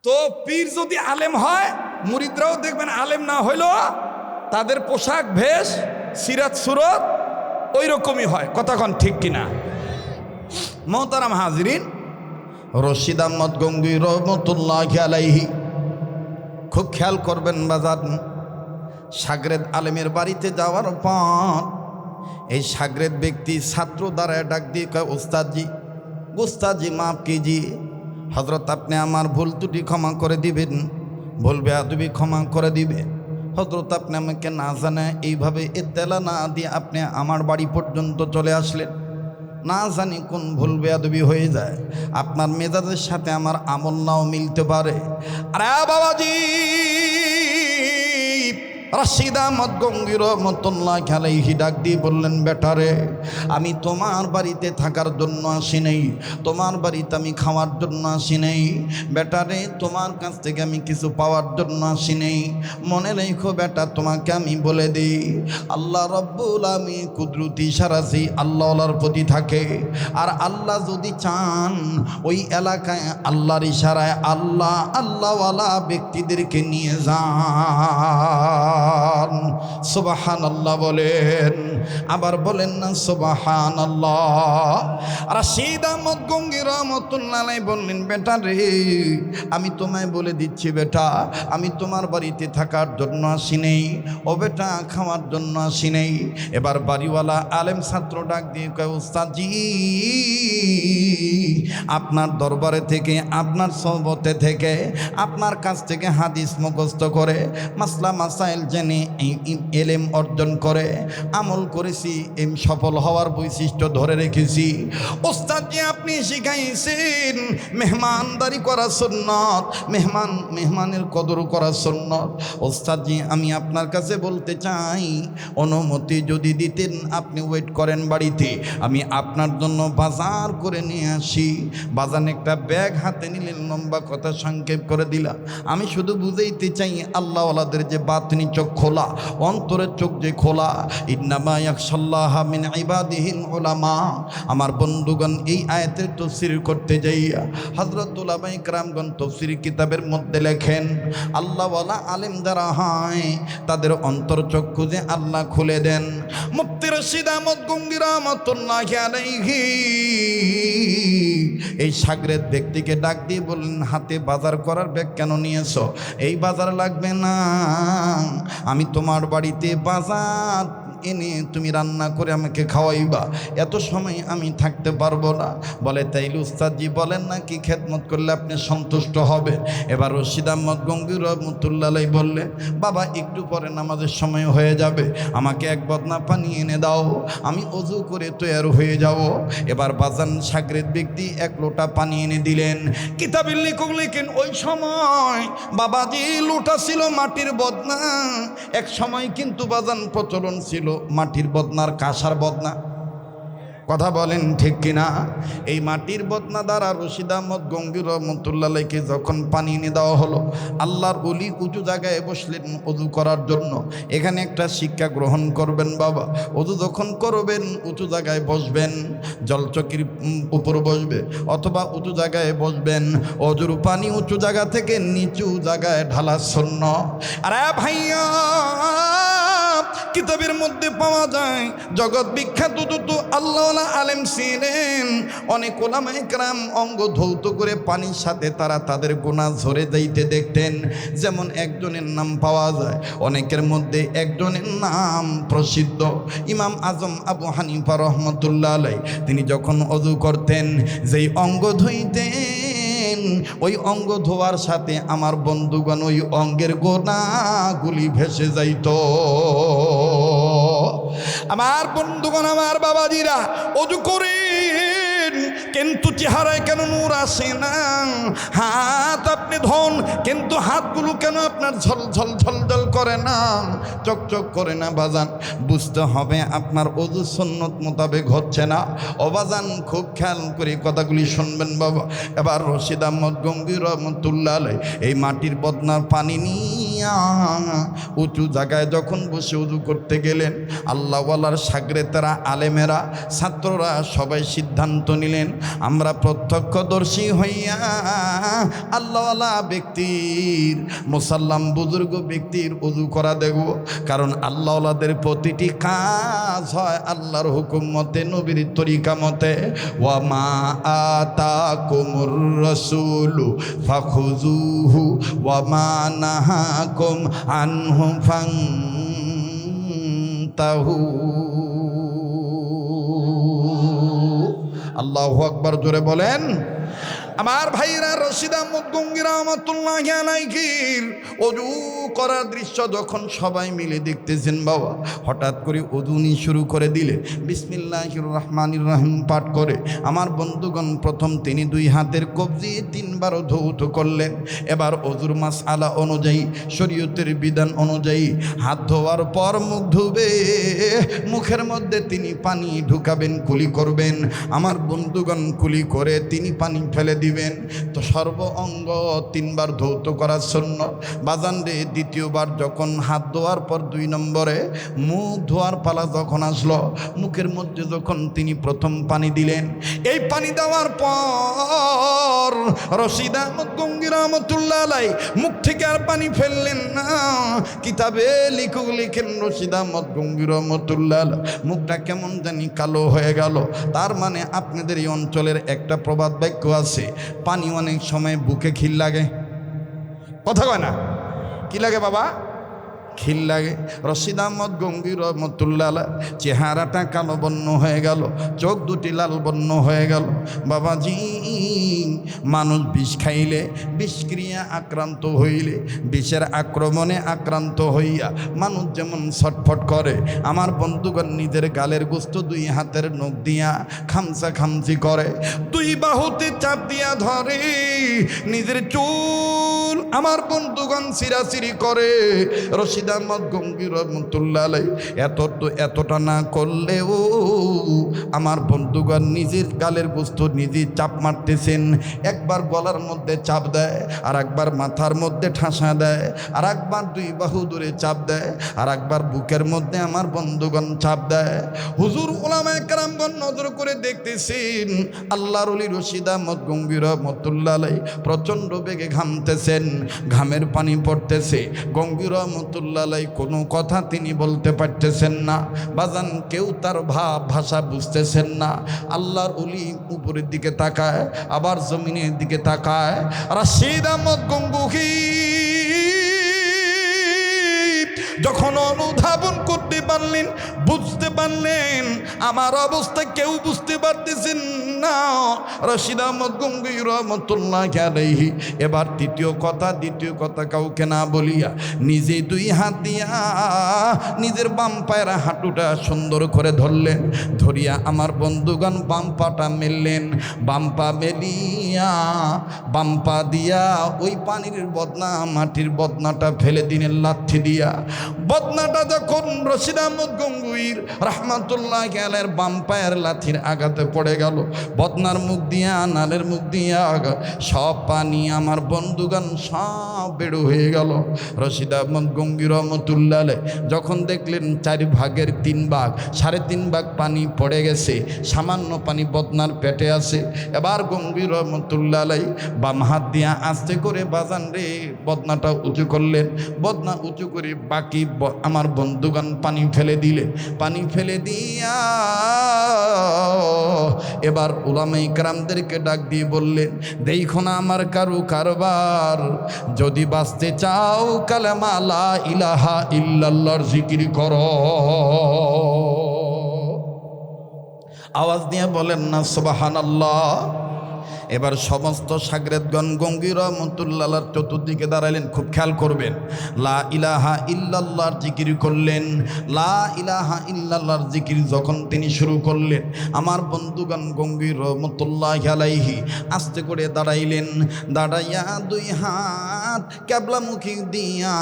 তো পীর যদি আলেম হয়, মুরিদরাও দেখবেন আলেম না হইলো তাদের পোশাক ভেষ সিরাত সুরত ওই রকমই হয়। কথাক্ষণ ঠিক কিনা? মোহতারাম হাজরিন, রশিদ আহমদ গঙ্গুই রহমতুল্লাহি আলাইহি খুব খেয়াল করবেন বাজার। সাগরেদ আলেমের বাড়িতে যাওয়ার পর এই সাগরেদ ব্যক্তি ছাত্র দ্বারা ডাক দিয়ে কয়, ওস্তাদজি ওস্তাদজি মাফ কিজিয়ে, হজরত আপনি আমার ভুল ত্রুটি ক্ষমা করে দিবেন, ভুল বেয়াদবি ক্ষমা করে দিবে। হজরত আপনি আমাকে না জানে এইভাবে এত্তেলা না দিয়ে আপনি আমার বাড়ি পর্যন্ত চলে আসলেন, না জানি কোন ভুল বেয়াদবি হয়ে যায়, আপনার মেজাজের সাথে আমার আমল নাও মিলতে পারে। আরে বাবাজি, রশিদ আহমদ গঙ্গুই রহমতুল্লাহি আলাইহি ডাক দিয়ে বললেন, বেটারে আমি তোমার বাড়িতে থাকার জন্য আসি নাই, তোমার বাড়িতে আমি খাওয়ার জন্য আসি নাই, বেটারে তোমার কাছ থেকে আমি কিছু পাওয়ার জন্য আসি নাই। মনে রেখো বেটা, তোমাকে আমি বলে দিই, আল্লাহ রব্বুল আলামিন কুদরতি ইশারাসি আল্লাহর প্রতি থাকে। আর আল্লাহ যদি চান ওই এলাকায় আল্লাহর ইশারায় আল্লাহ আল্লাহওয়ালা ব্যক্তিদেরকে নিয়ে যান। সুবহানাল্লাহ বলেন, আবার বলেন না সুবহানাল্লাহ। রশিদ আহমদ গঙ্গুই রহমতুল্লাহি আলাইহি বললেন, বেটা রে আমি তোমায় বলে দিচ্ছি বেটা, আমি তোমার বাড়িতে থাকার জন্য আসি নেই, ও বেটা খাওয়ার জন্য আসি নেই। এবার বাড়িওয়ালা আলেম ছাত্র ডাক দিয়ে কয়, ওস্তাদজি আপনার দরবারে থেকে, আপনার সোহবতে থেকে, আপনার কাছ থেকে হাদিস মুখস্থ করে, মাসলা মাসাইল জেনে এলেম অর্জন করে আমল করেছি, এম সফল হওয়ার বৈশিষ্ট্য ধরে রেখেছি। ওস্তাদজি আপনি শিখাইছেন মেহমানদারি করা সুন্নত, মেহমানের কদর করা সুন্নত। ওস্তাদজি আমি আপনার কাছে বলতে চাই, অনুমতি যদি দিতেন আপনি ওয়েট করেন বাড়িতে, আমি আপনার জন্য বাজার করে নিয়ে আসি। বাজান একটা ব্যাগ হাতে নিলেন, লম্বা কথা সংক্ষেপ করে দিলাম। আমি শুধু বুঝাইতে চাই আল্লাহওয়ালাদের যে বাতনি চোখ খোলা, অন্তরের চোখ যে খোলা, ইন্নামা ইয়াখশাল্লাহা মিন ইবাদিহিল উলামা। আমার বন্ধুগণ, এই আয়াতের তাফসীর করতে যাইয়া হযরত উলামায়ে কেরামগণ তাফসীর কিতাবের মধ্যে লেখেন, আল্লাহওয়ালা আলেম যারা হয় তাদের অন্তর চক্ষু যে আল্লাহ খুলে দেন। মুফতি রশিদ আহমদ গঙ্গুই রহমতুল্লাহি আলাইহি এই সাগরেদ ব্যক্তিকে ডাক দিয়ে বললেন, হাতে বাজার করার ব্যাগ কেন নিয়েছো? এই বাজার লাগবে না, আমি তোমার বাড়িতে বাজার এনে তুমি রান্না করে আমাকে খাওয়াইবা, এত সময় আমি থাকতে পারবো না। বলে, তাইলে উস্তাদজি বলেন না কি খেদমত করলে আপনি সন্তুষ্ট হবেন? এবার রশিদ আহমদ গঙ্গুই রহমতুল্লাহি আলাইহি বললেন, বাবা একটু পরে নামাজের সময় হয়ে যাবে, আমাকে এক বদনা পানি এনে দাও, আমি অজু করে তৈয়ার হয়ে যাব। এবার বাজান সাগরেদ ব্যক্তি এক লোটা পানি এনে দিলেন। কিতাবের লেখক লেখেন, ওই সময় বাবাজি লোটা ছিল মাটির বদনা। এক সময় কিন্তু বাজান প্রচলন ছিল মাটির বদনার কাঁসার বদনা। কথা বলেন ঠিক কিনা? এই মাটির বদনা দ্বারা রশিদ আহমদ গঙ্গুই রহমতুল্লাহি আলাইহি যখন পানি এনে দেওয়া হলো, আল্লাহর ওলি উঁচু জায়গায় বসলেন ওযু করার জন্য। এখানে একটা শিক্ষা গ্রহণ করবেন বাবা, ওযু যখন করবেন উঁচু জায়গায় বসবেন, জলচকির উপর বসবে অথবা উঁচু জায়গায় বসবেন। ওযুর পানি উঁচু জায়গা থেকে নিচু জায়গায় ঢালা সুন্নাত। আরে ভাইয়া, কিতাবের মধ্যে পাওয়া যায় জগৎ বিখ্যাত দুটো আল্লাহওয়ালা আলেম ছিলেন। অনেক ওলামায়ে কেরাম অঙ্গ ধৌত করে পানির সাথে তারা তাদের গুনাহ ঝরে যাইতে দেখতেন। যেমন একজনের নাম পাওয়া যায়, অনেকের মধ্যে একজনের নাম প্রসিদ্ধ, ইমাম আজম আবু হানিফা রহমতুল্লাহ আলাইহি। তিনি যখন ওযু করতেন, যেই অঙ্গ ধুইতেন, ওই অঙ্গ ধোয়ার সাথে আমার বন্ধুগণ ওই অঙ্গের গোনাগুলি ভেসে যাইত। আমার বন্ধুগণ, আমার বাবাজিরা, ওযু করেন কিন্তু চেহারায় কেন নূর আসে না? হাত আপনি ধন কিন্তু হাতগুলো কেন আপনার ঝলঝল ঝলঝল করে না, চকচক করে না? বাজান বুঝতে হবে আপনার ওযু সুন্নত মোতাবেক হচ্ছে না। ও বাজান খুব খেয়াল করে কথাগুলি শুনবেন বাবা। এবার রশিদ আহমদ গঙ্গুই রহমতুল্লাহি আলাইহি এই মাটির বদনার পানি নিয়া উঁচু জায়গায় যখন বসে ওযু করতে গেলেন, আল্লাহওয়ালার সাগরেতেরা, আলেমেরা, ছাত্ররা সবাই সিদ্ধান্ত নিলেন, আমরা প্রত্যক্ষদর্শী হইয়া আল্লাহওয়ালা ওয়ালা ব্যক্তির, মুসাল্লাম বুজুর্গ ব্যক্তির ওযু করা দেখব। কারণ আল্লাহ ওয়ালাদের প্রতিটি কাজ হয় আল্লাহর হুকুম মতে, নবীর তরিকা মতে। ওয়া মা আতাকুমুর রাসূলু ফাখুযুহু ওয়া মা নাহাকুম আনহু ফান্তাহু। আল্লাহু আকবার, জোরে বলেন। আমার ভাইরা, রশিদ আহমদ গঙ্গী রহমাতুল্লাহি আলাইহির ওযু করার দৃশ্য যখন সবাই মিলে দেখতেছেন বাবা, হঠাৎ করে ওযুনি শুরু করে দিলে বিসমিল্লাহির রহমানির রহিম পাঠ করে আমার বন্ধুগণ প্রথম তিনি দুই হাতের কবজি তিনবার ধৌত করলেন। এবার ওযুর মাসআলা অনুযায়ী, শরীয়তের বিধান অনুযায়ী হাত ধোয়ার পর মুখ ধুবে, মুখের মধ্যে তিনি পানি ঢুকাবেন, কুলি করবেন। আমার বন্ধুগণ কুলি করে তিনি পানি ফেলে দিবেন। তো সর্ব অঙ্গ তিনবার ধৌত করার সুন্নাত। বাজান রে, দ্বিতীয়বার যখন হাত ধোয়ার পর 2 নম্বরে মুখ ধোয়ার পালা যখন আসলো, মুখের মধ্যে যখন তিনি প্রথম পানি দিলেন, এই পানি দেওয়ার পর রশিদ আহমদ গঙ্গী রহমাতুল্লাহ আলাইহি মুখ থেকে আর পানি ফেললেন না। কিতাবে লিখেন রশিদ আহমদ গঙ্গী রহমাতুল্লাহ আলাইহি মুখটা কেমন জানি কালো হয়ে গেল। তার মানে আপনাদের এই অঞ্চলের একটা প্রবাদ বাক্য আছে, পানি অনেক সময় বুকে খিল লাগে। কথা কয় না? কি লাগে বাবা? খিল লাগে। রশিদ আহমদ গঙ্গী রহমাতুল্লাহ আলাইহি চেহারাটা কালো বর্ণ হয়ে গেল, চোখ দুটি লাল বর্ণ হয়ে গেল। বাবাজি, মানুষ বিষ খাইলে, বিষক্রিয়া আক্রান্ত হইলে, বিষের আক্রমণে আক্রান্ত হইয়া মানুষ যেমন ছটফট করে, আমার বন্ধুগণ নিজের গালের গোস্ত 2 হাতের নখ দিয়া খামসা খামসি করে, 2 বাহুতে চাপ দিয়া ধরে, নিজের চুল আমার বন্ধুগণ সিরাসিরি করে। রশিদ আহমদ গঙ্গী রহমাতুল্লাহ আলাইহি এতটা না করলেও আমার বন্ধুগণ নিজের গালের গোস্ত নিজে চাপ মারতেছেন। একবার গলার মধ্যে চাপ দেয়, আর একবার মাথার মধ্যে ঠাসা দেয়, আর একবার 2 বাহু ধরে চাপ দেয়, আর একবার বুকের মধ্যে আমার বন্ধুগণ চাপ দেয়। হুজুর উলামায়ে কেরামগণ নজর করে দেখতেছেন আল্লাহর ওলি রশিদ আহমদ গঙ্গী রহমাতুল্লাহ আলাইহি প্রচণ্ড বেগে ঘামতেছেন, ঘামের পানি পড়তেছে। গঙ্গী রহমাতুল্লাহ আলাইহি কোনো কথা তিনি বলতে পারতেছেন না। বাজান, কেউ তার ভাষা বুঝতেছেন না। আল্লাহর ওলি উপরের দিকে তাকায়, আবার জমিনের দিকে তাকায়। রশিদ আহমদ গঙ্গী যখন অনুধাবন করতে পারলেন, বুঝতে পারলেন আমার অবস্থা কেউ বুঝতে পারতেছেন না। রশিদ আহমদ গঙ্গী রহমাতুল্লাহি আলাইহি এবার দ্বিতীয় কথা কাউকে না বলিয়া নিজে 2 হাত দিয়া নিজের বাম পায়ের হাঁটুটা সুন্দর করে ধরলেন। ধরিয়া আমার বন্ধুগণ বাম পাটা মেললেন, বাম পা মেলিয়া বাম পা দিয়া ওই পানির বদনা, মাটির বদনাটা ফেলে দিলেন লাথি দিয়া। বদনাটা যখন রশিদ আহমদ গঙ্গুইর রহমাতুল্লাহি আলাইহির বাম পায়ের লাথির আঘাতে পড়ে গেল, বদনার মুখ দিয়া, নালের মুখ দিয়া সব পানি আমার বন্ধুগণ সব বেড়ো হয়ে গেল। রশিদ আহমদ গঙ্গী রহমাতুল্লাহি আলাইহি যখন দেখলেন 4 ভাগের 3 ভাগ, 3.5 ভাগ পানি পড়ে গেছে, সামান্য পানি বদনার পেটে আছে। এবার গঙ্গী রহমাতুল্লাহি আলাইহি বাম হাত দিয়া আস্তে করে বাজান রে বদনাটা উঁচু করলেন। বদনা উঁচু করে বাকি আমার বন্ধুগণ পানি ফেলে দিলে। পানি ফেলে দিয়া এবার উলামায়ে কেরামদেরকে ডাক দিয়ে বললেন, দেখো না আমার কারবার, যদি বাঁচতে চাও কালেমা লা ইলাহা ইল্লাল্লাহর জিকির করো। আওয়াজ দিয়ে বলেন না সুবহানাল্লাহ। এবার সমস্ত শাগরেদগণ গঙ্গী রহমাতুল্লাহ আলাইহির চতুর্দিকে দাঁড়ালেন। খুব খেয়াল করবেন, লা ইলাহা ইল্লাল্লাহর জিকির করলেন। লা ইলাহা ইল্লাল্লাহর জিকির যখন তিনি শুরু করলেন, আমার বন্ধুগণ গঙ্গী রহমাতুল্লাহি আলাইহি আস্তে করে দাঁড়াইলেন। দাঁড়াইয়া 2 হাত ক্যাবলামুখী দিয়া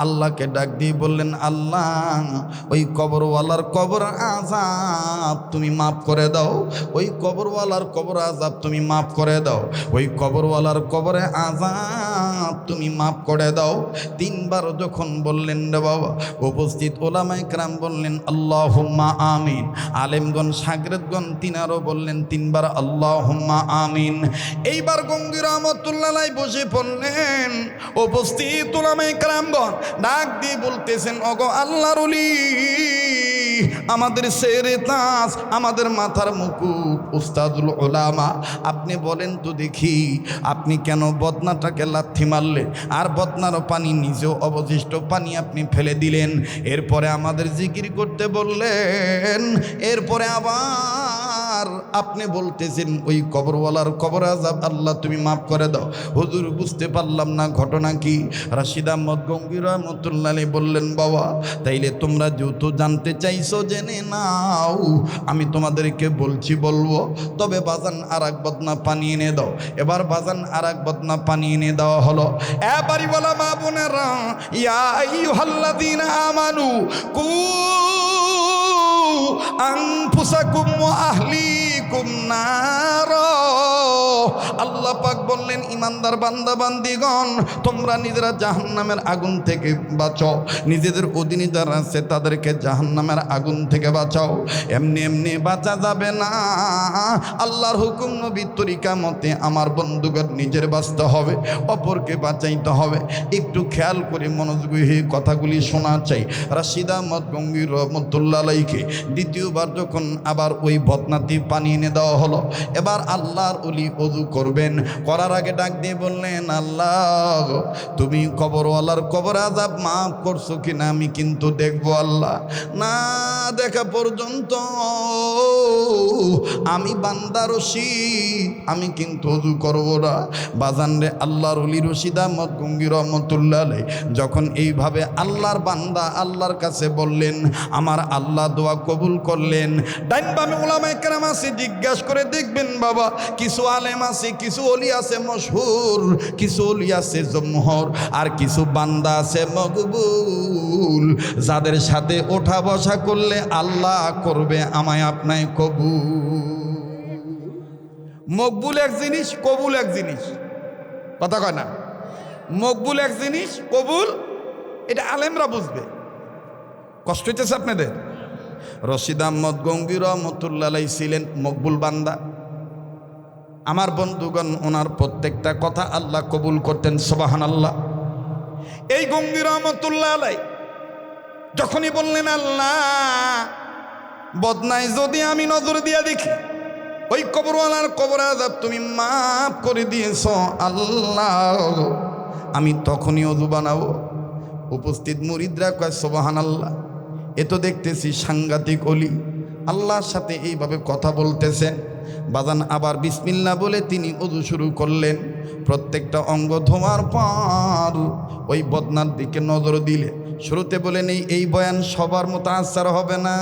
আল্লাহকে ডাক দিয়ে বললেন, আল্লাহ ওই কবরওয়ালার কবর আযাব তুমি মাফ করে দাও, ওই কবরওয়ালার কবর আযাব তুমি মাফ করে দাও, ওই কবরওয়ালার কবরে আযাব তুমি মাফ করে দাও। তিনবার যখন বললেন রে বাবা, উপস্থিত ওলামায়ে কেরাম বললেন আল্লাহুম্মা আমিন। আলেমগণ শাগরেদগণ তিনারও বললেন তিনবার আল্লাহুম্মা আমিন। এইবার গঙ্গি রহমতুল্লাহ আলাইহি বসে পড়লেন। উপস্থিত ওলামায়ে কেরামগণ ডাক দিয়ে বলতেছেন, ওগো আল্লাহর ওলি, আমাদের সেরে তাজ, আমাদের মাথার মুকুট, উস্তাদুল উলামা, আপনি বলেন তো দেখি, আপনি কেন বদনাটাকে লাথি মারলেন আর বদনারও পানি, নিজেও অবশিষ্ট পানি আপনি ফেলে দিলেন? এরপরে আমাদের জিকির করতে বললেন, এরপরে আবার আপনি বলতেছেন ওই কবরওয়ালার কবর আযাব আল্লাহ তুমি মাফ করে দাও। হুজুর বুঝতে পারলাম না ঘটনা কি। রাশিদ আহমদ গঙ্গি রহমতুল্লাহ আলাইহি বললেন, বাবা তাইলে তোমরা যেহেতু জানতে চাইছো জেনে নাও, আমি তোমাদেরকে বলবো। তবে বাজান আর এক বদনা পানি এনে দাও। এবার বাজান আর এক বদনা পানি এনে দেওয়া হলো। এবারই বলা মা বোনেরা, ইয়া আইয়ুহাল্লাযীনা আমানু কু আনফুসাকুম ওয়া আহলিকুম নার। আল্লাহ পাক বললেন, ইমানদার বান্দা বান্দিগণ, তোমরা নিজেরা জাহান্নামের আগুন থেকে বাঁচাও, নিজেদের অধীনে যারা আছে তাদেরকে জাহান্নামের আগুন থেকে বাঁচাও। এমনি এমনি বাঁচা যাবে না। আল্লাহর হুকুম নবীর তরিকা মতে আমার বন্ধুগণ নিজের বাঁচতে হবে, অপরকে বাঁচাইতে হবে। একটু খেয়াল করে মনোযোগী হয়ে কথাগুলি শোনা চাই। রাশিদ আহমদ গঙ্গি রহমতুল্লাহ আলাইহিকে দ্বিতীয়বার যখন আবার ওই বদনাটি পানি এনে দেওয়া হলো, এবার আল্লাহর ওলি ওযু করবেন। করার আগে ডাক দিয়ে বললেন, আল্লাহ তুমি কবরওয়ালার কবর আযাব মাফ করছো কিনা আমি কিন্তু দেখবো। আল্লাহ না দেখা পর্যন্ত আমি বান্দা রশিদ, আমি কিন্তু ওযু করব না। বাজান রে, আল্লাহর ওলি রাশিদ আহমদ গঙ্গি রহমতুল্লাহ আলাইহি যখন এইভাবে আল্লাহর বান্দা আল্লাহর কাছে বললেন, আমার আল্লাহ দোয়া কবুল করলেন। ডাইন বামে উলামায়ে কেরাম আছে, জিজ্ঞাসা করে দেখবেন বাবা, কিছু আলেম আছে, কিছু ওলি আছে মশহুর, কিছু ওলি আছে জমহর, আর কিছু বান্দা আছে মকবুল, যাদের সাথে ওঠা বসা করলে আল্লাহ করবে আমায় আপনায় কবুল। মকবুল এক জিনিস, কবুল এক জিনিস, কথা কয় না? মকবুল এক জিনিস, কবুল এটা আলেমরা বুঝবে। কষ্ট হইতেছে আপনাদের? রাশিদ আহমদ গঙ্গি রহমতুল্লাহ আলাইহি ছিলেন মকবুল বান্দা। আমার বন্ধুগণ, ওনার প্রত্যেকটা কথা আল্লাহ কবুল করতেন, সুবহানাল্লাহ। এই গঙ্গি রহমতুল্লাহ আলাইহি যখনই বললেন, আল্লাহ বদনায় যদি আমি নজর দিয়া দেখি, ওই কবরওয়ালার কবর আযাব তুমি মাফ করে দিয়েছ আল্লাহ, আমি তখনই ওযু বানাবো। উপস্থিত মুরিদরা কয় সুবহানাল্লাহ, এ তো দেখতেছি সাংঘাতিক ওলি, আল্লাহর সাথে এইভাবে কথা বলতেছেন। বাজান আবার বিসমিল্লাহ বলে তিনি ওযু শুরু করলেন। প্রত্যেকটা অঙ্গ ধোয়ার পর ওই বদনার দিকে নজর দিলে, শুরুতে বলেন এই বয়ান সবার মতো আসার হবে না,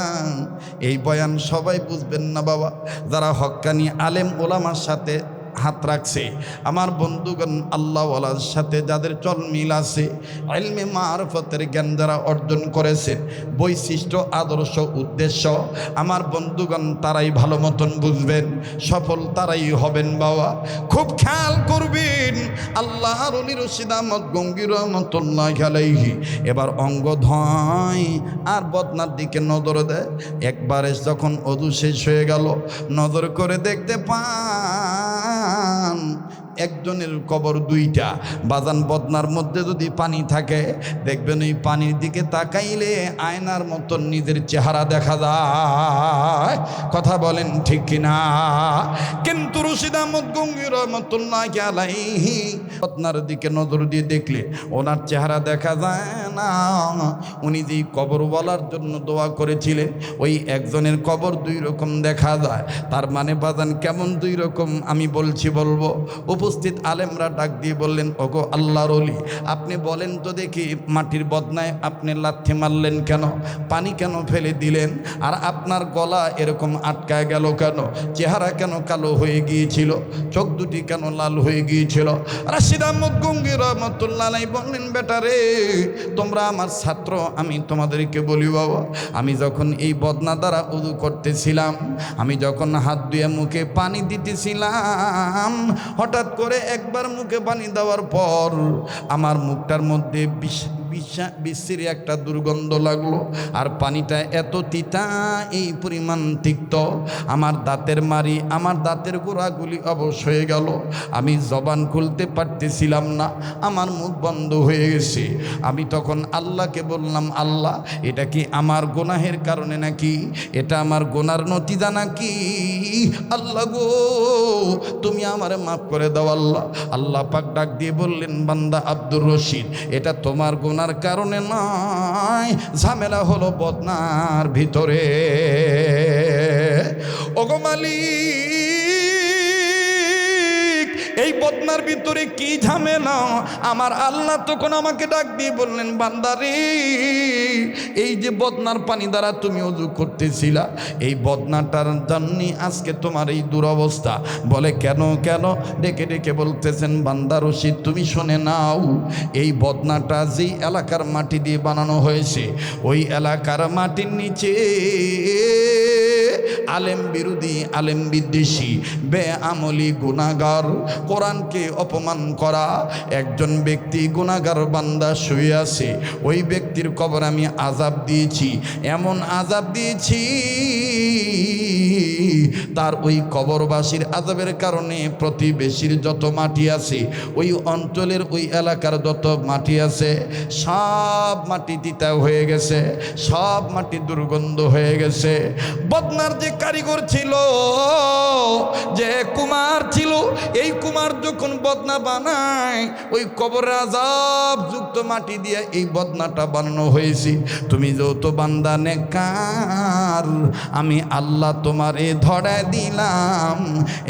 এই বয়ান সবাই বুঝবেন না বাবা। যারা হক্কানি আলেম ওলামার সাথে হাত রাখছে, আমার বন্ধুগণ আল্লাহওয়ালার সাথে যাদের চল মিল আছে, ইলমে মারফতের জ্ঞান যারা অর্জন করেছে, বৈশিষ্ট্য আদর্শ উদ্দেশ্য, আমার বন্ধুগণ তারাই ভালো মতন বুঝবেন, সফল তারাই হবেন বাবা। খুব খেয়াল করবেন। আল্লাহর ওলি রাশিদ আহমদ গঙ্গি রহমতুল্লাহি আলাইহি এবার অঙ্গ ধয় আর বদনার দিকে নজর দেয়। একবারে যখন ওযু শেষ হয়ে গেল, নজর করে দেখতে পান একজনের কবর দুইটা। বাজান বদনার মধ্যে যদি পানি থাকে, দেখবেন ওই পানির দিকে তাকাইলে আয়নার মতন নিজের চেহারা দেখা যায়। কথা বলেন ঠিক কিনা? কিন্তু রাশিদ আহমদ গঙ্গি রহমতুল্লাহি আলাইহি বদনার দিকে নজর দিয়ে দেখলে ওনার চেহারা দেখা যায় না। উনি যেই কবরওয়ালার জন্য দোয়া করেছিলেন, ওই একজনের কবর দুই রকম দেখা যায়। তার মানে বাজান কেমন দুই রকম আমি বলবো। উপস্থিত আলেমরা ডাক দিয়ে বললেন, ওগো আল্লাহর ওলি, আপনি বলেন তো দেখি, মাটির বদনায় আপনি লাথি মারলেন কেন? পানি কেন ফেলে দিলেন? আর আপনার গলা এরকম আটকায় গেল কেন? চেহারা কেন কালো হয়ে গিয়েছিল? চোখ দুটি কেন লাল হয়ে গিয়েছিল? রাশিদ আহমদ গঙ্গি রহমতুল্লাহ আলাইহি বললেন, বেটা রে, তোমরা আমার ছাত্র, আমি তোমাদেরকে বলি বাবা, আমি যখন এই বদনা দ্বারা ওযু করতেছিলাম, আমি যখন হাত ধুয়ে মুখে পানি দিতেছিলাম, হঠাৎ করে একবার মুখে পানি দেওয়ার পর আমার মুখটার মধ্যে বিশ্রী একটা দুর্গন্ধ লাগলো, আর পানিটা এত তিতা, এই পরিমাণ তিক্ত, আমার দাঁতের মারি, আমার দাঁতের গোড়াগুলি অবশ হয়ে গেল। আমি জবান খুলতে পারতেছিলাম না, আমার মুখ বন্ধ হয়ে গেছে। আমি তখন আল্লাহকে বললাম, আল্লাহ, এটা কি আমার গুনাহের কারণে নাকি? এটা আমার গুনার নতিজা নাকি? আল্লাহ গো, তুমি আমারে মাফ করে দাও আল্লাহ। আল্লাহ পাক ডাক দিয়ে বললেন, বান্দা আব্দুর রশিদ, এটা তোমার গুনার কারণে নয়, ঝামেলা হলো বদনার ভিতরে। ওগো মালিক, এই বদনার ভিতরে কি ঝামেলা? আমার আল্লাহ তখন আমাকে ডাক দিয়ে বললেন, বান্দারে, এই যে বদনার পানি দ্বারা তুমি ওযু করতেছিলা, এই বদনাটার জন্যই আজকে তোমার এই দুরবস্থা। বলে কেন কেন? ডেকে ডেকে বলতেছেন, বান্দা রশিদ, তুমি শুনে নাও, এই বদনাটা যেই এলাকার মাটি দিয়ে বানানো হয়েছে, ওই এলাকার মাটির নিচে আলেম বিরোধী, আলেম বিদ্বেষী, বেআমলি গুনাহগার, কোরআনকে অপমান করা একজন ব্যক্তি, গুনাহগার বান্দা শুয়ে আছে। ওই ব্যক্তির কবর আমি আযাব দিয়েছি, এমন আযাব দিয়েছি, তার ওই কবরবাসীর আযাবের কারণে প্রতিবেশীর যত মাটি আছে, ওই অঞ্চলের ওই এলাকার যত মাটি আছে, সব মাটি তিতা হয়ে গেছে, সব মাটি দুর্গন্ধ হয়ে গেছে। বদনার যে কারিগর ছিল, যে কুমার ছিল, এই কুমার যখন বদনা বানায়, ওই কবরের আযাব যুক্ত মাটি দিয়ে এই বদনাটা বানানো হয়েছে। তুমি যত বান্দা নেককার, আমি আল্লাহ তোমারে ধরায় দিলাম,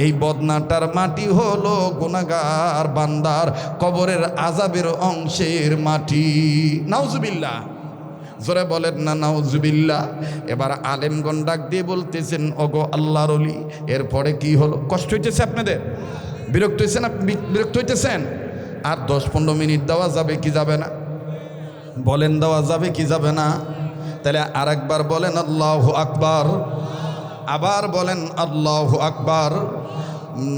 এই বদনাটার মাটি হলো গুনাহগার বান্দার কবরের আযাবের অংশের মাটি। নাউজুবিল্লাহ, জোরে বলেন না নাউজুবিল্লাহ। এবার আলেমগণ ডাক দিয়ে বলতেছেন, ওগো আল্লাহর ওলি, এরপরে কি হলো? কষ্ট হইতেছে আপনাদের? বিরক্ত হয়েছেন? বিরক্ত হইতেছেন? আর 10-15 মিনিট দেওয়া যাবে কি যাবে না? বলেন, দেওয়া যাবে কি যাবে না? তাহলে আর একবার বলেন আল্লাহু আকবার, আবার বলেন আল্লাহু আকবার।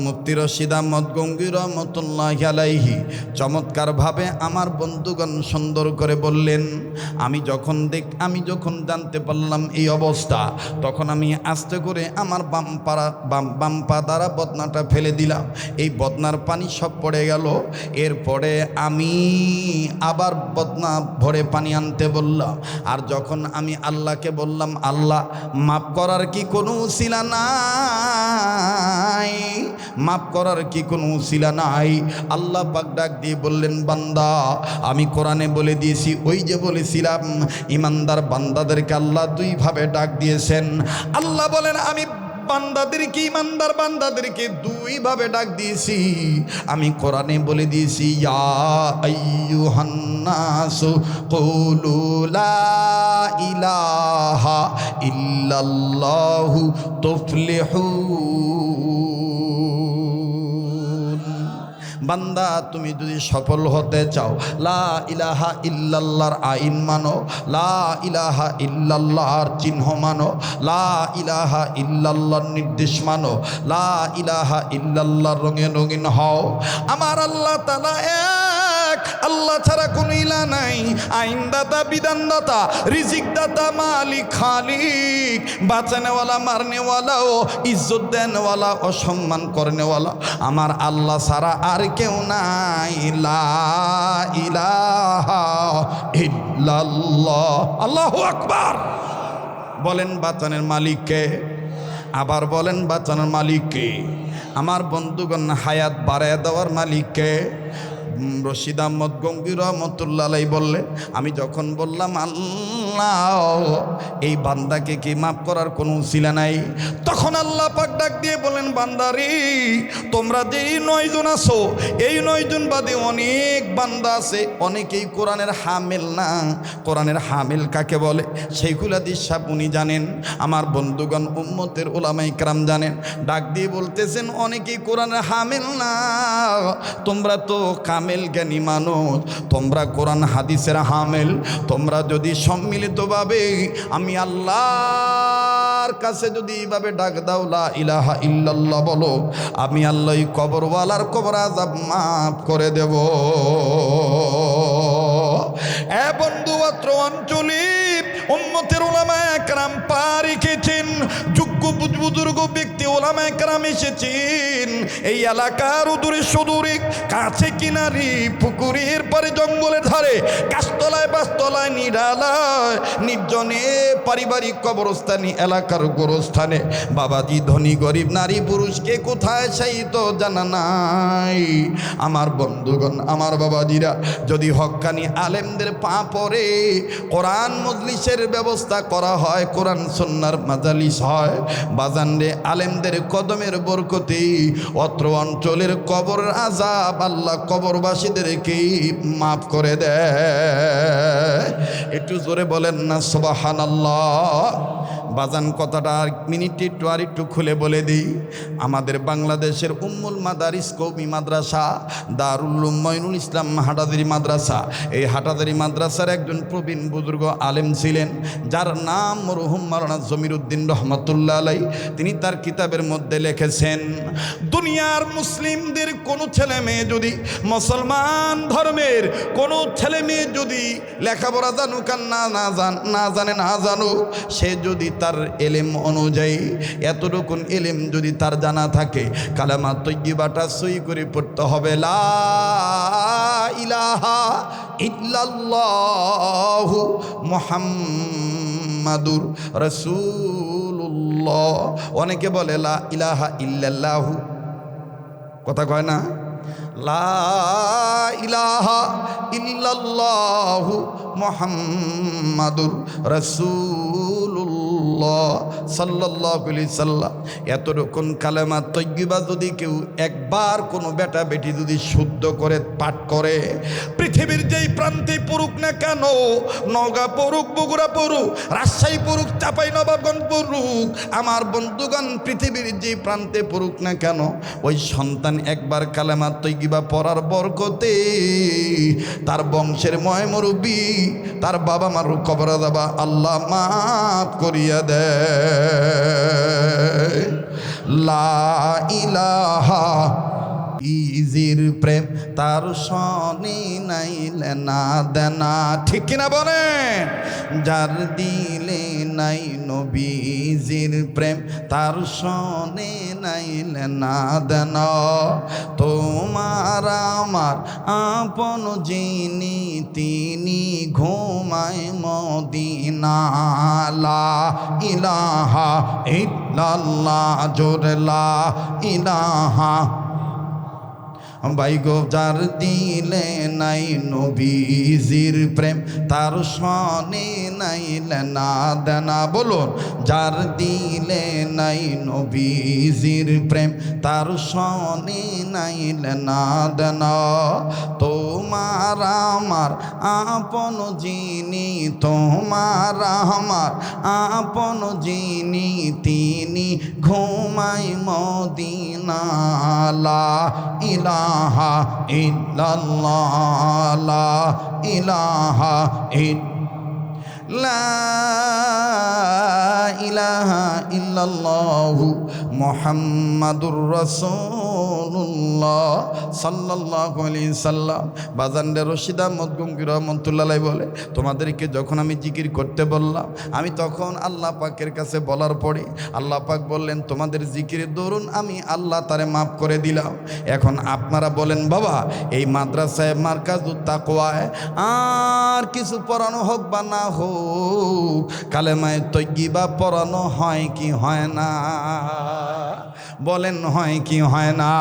মুফতি রশিদ আহমদ গঙ্গী রহমতুল্লাহি আলাইহি চমৎকারভাবে আমার বন্ধুগণ সুন্দর করে বললেন, আমি যখন জানতে পারলাম এই অবস্থা, তখন আমি আস্তে করে আমার বাম পা দ্বারা বদনাটা ফেলে দিলাম। এই বদনার পানি সব পড়ে গেল। এরপরে আমি আবার বদনা ভরে পানি আনতে বললাম। আর যখন আমি আল্লাহকে বললাম, আল্লাহ, মাফ করার কি কোনো উসিলা নাই? মাফ করার কি কোনো উসিলা নাই? আল্লাহ পাক ডাক দিয়ে বললেন, বান্দা, আমি কোরআনে বলে দিয়েছি, ওই যে বলেছিলাম ইমানদার বান্দাদেরকে আল্লাহ দুইভাবে ডাক দিয়েছেন। আল্লাহ বলেন, আমি বান্দাদেরকে, ইমানদার বান্দাদেরকে দুইভাবে ডাক দিয়েছি। আমি কোরআনে বলে দিয়েছি, ইয়া আইয়ুহান নাসু কুলু লা ইলাহা ইল্লাল্লাহু তুফলিহুন। বান্দা, তুমি যদি সফল হতে চাও, লা ইলাহা ইল্লাল্লাহর আইন মানো, লা ইলাহা ইল্লাল্লাহর চিহ্ন মানো, লা ইলাহা ইল্লাল্লাহর নির্দেশ মানো, লা ইলাহা ইল্লাল্লাহর রঙে রঙিন হও। আমার আল্লাহ তাআলা এক, আল্লাহ ছাড়া কোনো ইলা নাই। আইনদাতা, বিধানদাতা, রিজিকদাতা, মালিক, খালিক, বাঁচানেওয়ালা, মারনেওয়ালা, ও ইজ্জত দেনওয়ালা, অসম্মান করনেওয়ালা আমার আল্লাহ ছাড়া আর কেউ নাই। লা ইলাহা ইল্লাল্লাহ। আল্লাহু আকবার। বলেন, বাঁচানের মালিককে? আবার বলেন, বাঁচানোর মালিককে? আমার বন্ধুগণ, হায়াত বাড়ায় দেওয়ার মালিককে? রশিদ আহমদ গঙ্গী রহমতুল্লাহ আলাইহি বললেন, আমি যখন বললাম আল্লাহ, এই বান্দাকে কি মাফ করার কোনো উসিলা নাই, তখন আল্লাহ পাক ডাক দিয়ে বলেন, বান্দারে, তোমরা যে 9 জন আছো, এই 9 জন বাদে অনেক বান্দা আছে, অনেকেই কোরআনের হামেল না। কোরআনের হামেল কাকে বলে সেইগুলো হাদিস সাহেব উনি জানেন, আমার বন্ধুগণ উম্মতের উলামায়ে কেরাম জানেন। ডাক দিয়ে বলতেছেন, অনেকেই কোরআনের হামেল না। তোমরা তো কামেল জ্ঞানী মানুষ, তোমরা কোরআন হাদিসের হামেল। তোমরা যদি সম্মিলিতভাবে আমি আল্লাহ আল্লাহর কাছে যদি এইভাবে ডাক দাও লা ইলাহা ইল্লাল্লাহ বলো, আমি আল্লাহ কবরওয়ালার কবর আযাব মাফ করে দেব। এ বন্ধু, অত্র অঞ্চলে উম্মতের উলামায়ে কেরাম পা রেখেছেন, যোগ্য বুজুর্গ ব্যক্তি ওলামায়ে কেরাম এসেছেন। এই এলাকার দূরে সুদূরে, কাছে কিনারি, পুকুরের পারে, জঙ্গলের ধারে, গাছতলায় বাসতলায়, নিরালায় নির্জনে, পারিবারিক কবরস্থানে, এলাকার গোরস্থানে বাবাজি ধনী গরিব নারী পুরুষকে কোথায় সেই তো জানা নাই। আমার বন্ধুগণ, আমার বাবাজিরা, যদি হক্কানি আলেমদের পা পড়ে কোরআন মজলিসের ব্যবস্থা করা হয়, কোরআন সুন্নাহর মাজালিস হয়, বাজান রে, আলেমদের কদমের বরকতে অত্র অঞ্চলের কবর আযাব আল্লাহ কবরবাসীদেরকে মাফ করে দেয়। একটু জোরে বলেন না সুবহানাল্লাহ। বাজান কথাটা আর মিনিটে একটু খুলে বলে দিই। আমাদের বাংলাদেশের উম্মুল মাদারিস কওমি মাদ্রাসা দারুল উলুম মঈনুল ইসলাম হাটাজারি মাদ্রাসা, এই হাটাজারি মাদ্রাসার একজন প্রবীণ বুজুর্গ আলেম ছিলেন, যার নাম মরহুম মাওলানা জমিরউদ্দিন রহমাতুল্লাহ আলাইহি। তিনি তার কিতাবের মধ্যে লিখেছেন, দুনিয়ার মুসলিমদের কোনো ছেলে মেয়ে যদি, মুসলমান ধর্মের কোনো ছেলে মেয়ে যদি লেখাপড়া জানুক আর না জানুক, সে যদি তার এলেম অনুযায়ী এতটুকুন এলেম যদি তার জানা থাকে, কালেমা তয়্যিবাটা সই করে পড়তে হবে, লা ইলাহা ইল্লাল্লাহু মুহাম্মাদুর রাসূলুল্লাহ। অনেকে বলে লা ইলাহা ইল্লাল্লাহু, কথা কয় না, লা ইলাহা ইল্লাল্লাহু মুহাম্মাদুর রাসূলুল্লাহ সাল্লাল্লাহু আলাইহি সাল্লাম। এতটুকুন কালেমা তয়্যিবা যদি কেউ একবার কোনো বেটা বেটি যদি শুদ্ধ করে পাঠ করে, পৃথিবীর যেই প্রান্তে পড়ুক না কেন, নওগাঁ পড়ুক, বগুড়া পড়ুক, রাজশাহী পড়ুক, চাঁপাইনবাবগঞ্জ পড়ুক, আমার বন্ধুগণ, পৃথিবীর যেই প্রান্তে পড়ুক না কেন, ওই সন্তান একবার কালেমা তয়্যিবা পড়ার বরকতে তার বংশের ময় মুরব্বী, তার বাবা মার কবর আযাব আল্লাহ মাফ করিয়া দেয়। লা ইলাহা ইজির প্রেম তার সনে নাইলে না দেনা, ঠিক কিনা বলেন? যার দিলে নাই নবীজির প্রেম তার সনে নাইলে না দেনা। তোমার আমার আপন যিনি, তিনি ঘুমায় মদিনা। লা ইলাহা ইল্লাল্লাহ, জোরে লা ইলাহা। বাইগো, যার দিলে নাই নবীজির প্রেম তার সনে নাইলে না দেনা। বলুন, যার দিলে নাই নবীজির প্রেম তার সনে নাইলে না দেনা। তোমার আমার আপন যিনি, তোমার আমার আপন যিনি, তিনি ঘুমায় মদিনা। লা ইলাহা ইল্লাল্লাহ, লা ইলাহা লা ইলাহা ইল্লাল্লাহু মুহাম্মাদুর রাসূলুল্লাহ সাল্লাল্লাহু আলাইহি সাল্লাম। বাজানরে রশিদ আহমদ গঙ্গি রহমাতুল্লাহ আলাইহি বলে, তোমাদেরকে যখন আমি জিকির করতে বললাম, আমি তখন আল্লাহ পাকের কাছে বলার পরে আল্লাহ পাক বললেন, তোমাদের জিকিরের দরুন আমি আল্লাহ তারে মাফ করে দিলাম। এখন আপনারা বলেন, বাবা, এই মাদ্রাসায় মারকাজুত তাকওয়ায় আর কিছু পড়ানো হোক বা না হোক, কালেমায়ে তয়্যিবা পড়ানো হয় কি হয় না? বলেন, হয় কি হয় না?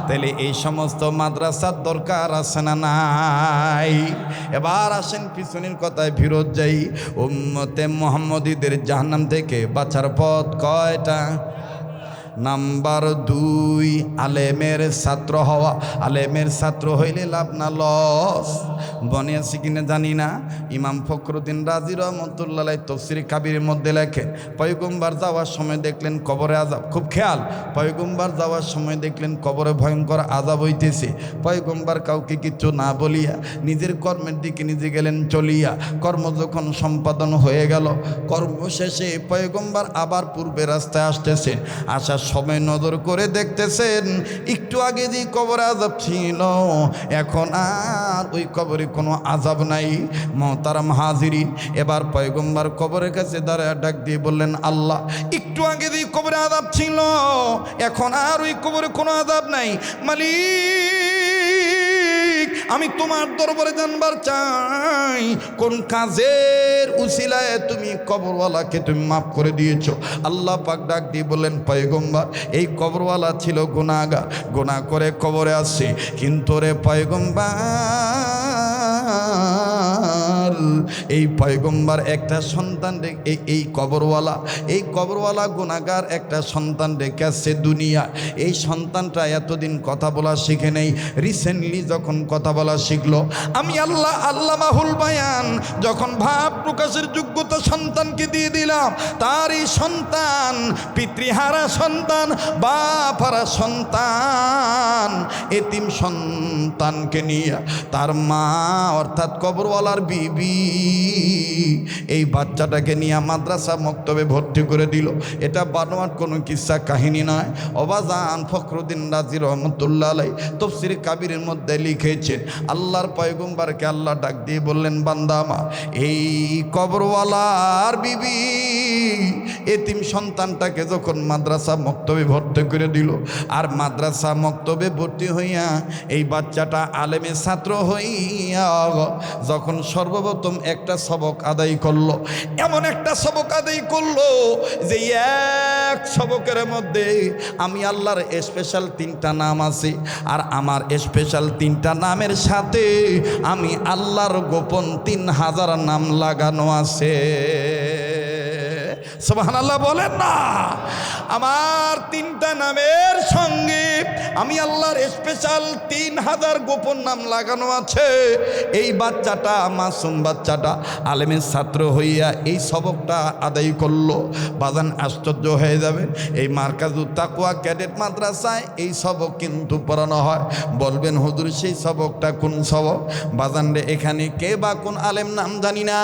তাহলে এই সমস্ত মাদ্রাসার দরকার আছে না নাই? এবার আসেন পিছনের কথায় ফিরত যাই। উম্মতে মুহাম্মদীদের জাহান্নাম থেকে বাঁচার পথ কয়টা? নাম্বার 2, আলেমের ছাত্র হওয়া। আলেমের ছাত্র হইলে লাভ না লস। বনে আছে কিনা জানি না, ইমাম ফখরুদ্দিন রাজি রহমতুল্লাহ তফসির কাবিরের মধ্যে লেখে, পয়গম্বর যাওয়ার সময় দেখলেন কবরে আযাব। খুব খেয়াল, পয়গম্বর যাওয়ার সময় দেখলেন কবরে ভয়ঙ্কর আযাব হইতেছে। পয়গম্বর কাউকে কিছু না বলিয়া নিজের কর্মের দিকে নিজে গেলেন চলিয়া। কর্ম যখন সম্পাদন হয়ে গেল, কর্ম শেষে পয়গম্বর আবার পূর্বে রাস্তায় আসতেছে। আসার সময় নজর করে দেখতেছেন একটু আগে যে কবরে আযাব ছিল, এখন আর ওই কবরে কোনো আযাব নাই। মুহতারাম হাজিরিন, এবার পয়গম্বর কবরের কাছে দাঁড়ায় ডাক দিয়ে বললেন, আল্লাহ, একটু আগে যে কবরে আযাব ছিল, এখন আর ওই কবরে কোনো আযাব নাই। মালিক, আমি তোমার দরবারে জানবার চাই কোন কাজের উসিলায় তুমি কবরওয়ালাকে তুমি মাফ করে দিয়েছো। আল্লাহ পাক ডাক দিয়ে বললেন, পয়গম্বর, এই কবরওয়ালা ছিল গুনাহগার, গুনাহ করে কবরে আসছে, কিন্তু রে পয়গম্বর, এই পয়গম্বর একটা সন্তান এই কবরওয়ালা গুনাহগার একটা সন্তান রেখে আসছে দুনিয়া। এই সন্তানটা এতদিন কথা বলা শিখে নেই, রিসেন্টলি যখন কথা বলা শিখলো, আমি আল্লাহ আল্লামাহুল বায়ান যখন ভাব প্রকাশের যোগ্যতা সন্তানকে দিয়ে দিলাম, তার এই সন্তান পিতৃহারা সন্তান, বাপহারা সন্তান, এতিম সন্তানকে নিয়ে তার মা অর্থাৎ কবরওয়ালার বিবি এই বাচ্চাটাকে নিয়ে মাদ্রাসা মক্তবে ভর্তি করে দিল। এটা বানোয়াট কোনো কিস্সা কাহিনী নয়। অবাজান ফখরুদ্দিন রাজি রহমতুল্লাহ আলাইহি তফসির কাবিরের মধ্যে লিখেছেন, আল্লাহর পয়গম্বরকে আল্লাহ ডাক দিয়ে বললেন, বান্দা আমার, এই কবরওয়ালার বিবি এতিম সন্তানটাকে যখন মাদ্রাসা মক্তবে ভর্তি করে দিল, আর মাদ্রাসা মক্তবে ভর্তি হইয়া এই বাচ্চাটা আলেমের ছাত্র হইয়া যখন সর্বপ্রথম একটা সবক আদায় করলো, এমন একটা সবক আদায় করলো যে এক সবকের মধ্যে আমি আল্লাহর স্পেশাল 3টা নাম আছে, আর আমার স্পেশাল 3টা নামের সাথে আমি আল্লাহর গোপন 3000 নাম লাগানো আছে। সুবহানাল্লাহ বলেন না। আমার 3টা নামের সঙ্গে আমি আল্লাহর স্পেশাল 3000 গোপন নাম লাগানো আছে। এই বাচ্চাটা, মাসুম বাচ্চাটা আলেমের ছাত্র হইয়া এই সবকটা আদায় করলো। বাজান আশ্চর্য হয়ে যাবেন, এই মার্কাজুত তাকওয়া ক্যাডেট মাদ্রাসায় এই সবক কিন্তু পড়ানো হয়। বলবেন, হুজুর সেই সবকটা কোন সবক? বাজান রে, এখানে কে বা কোন আলেম নাম জানি না,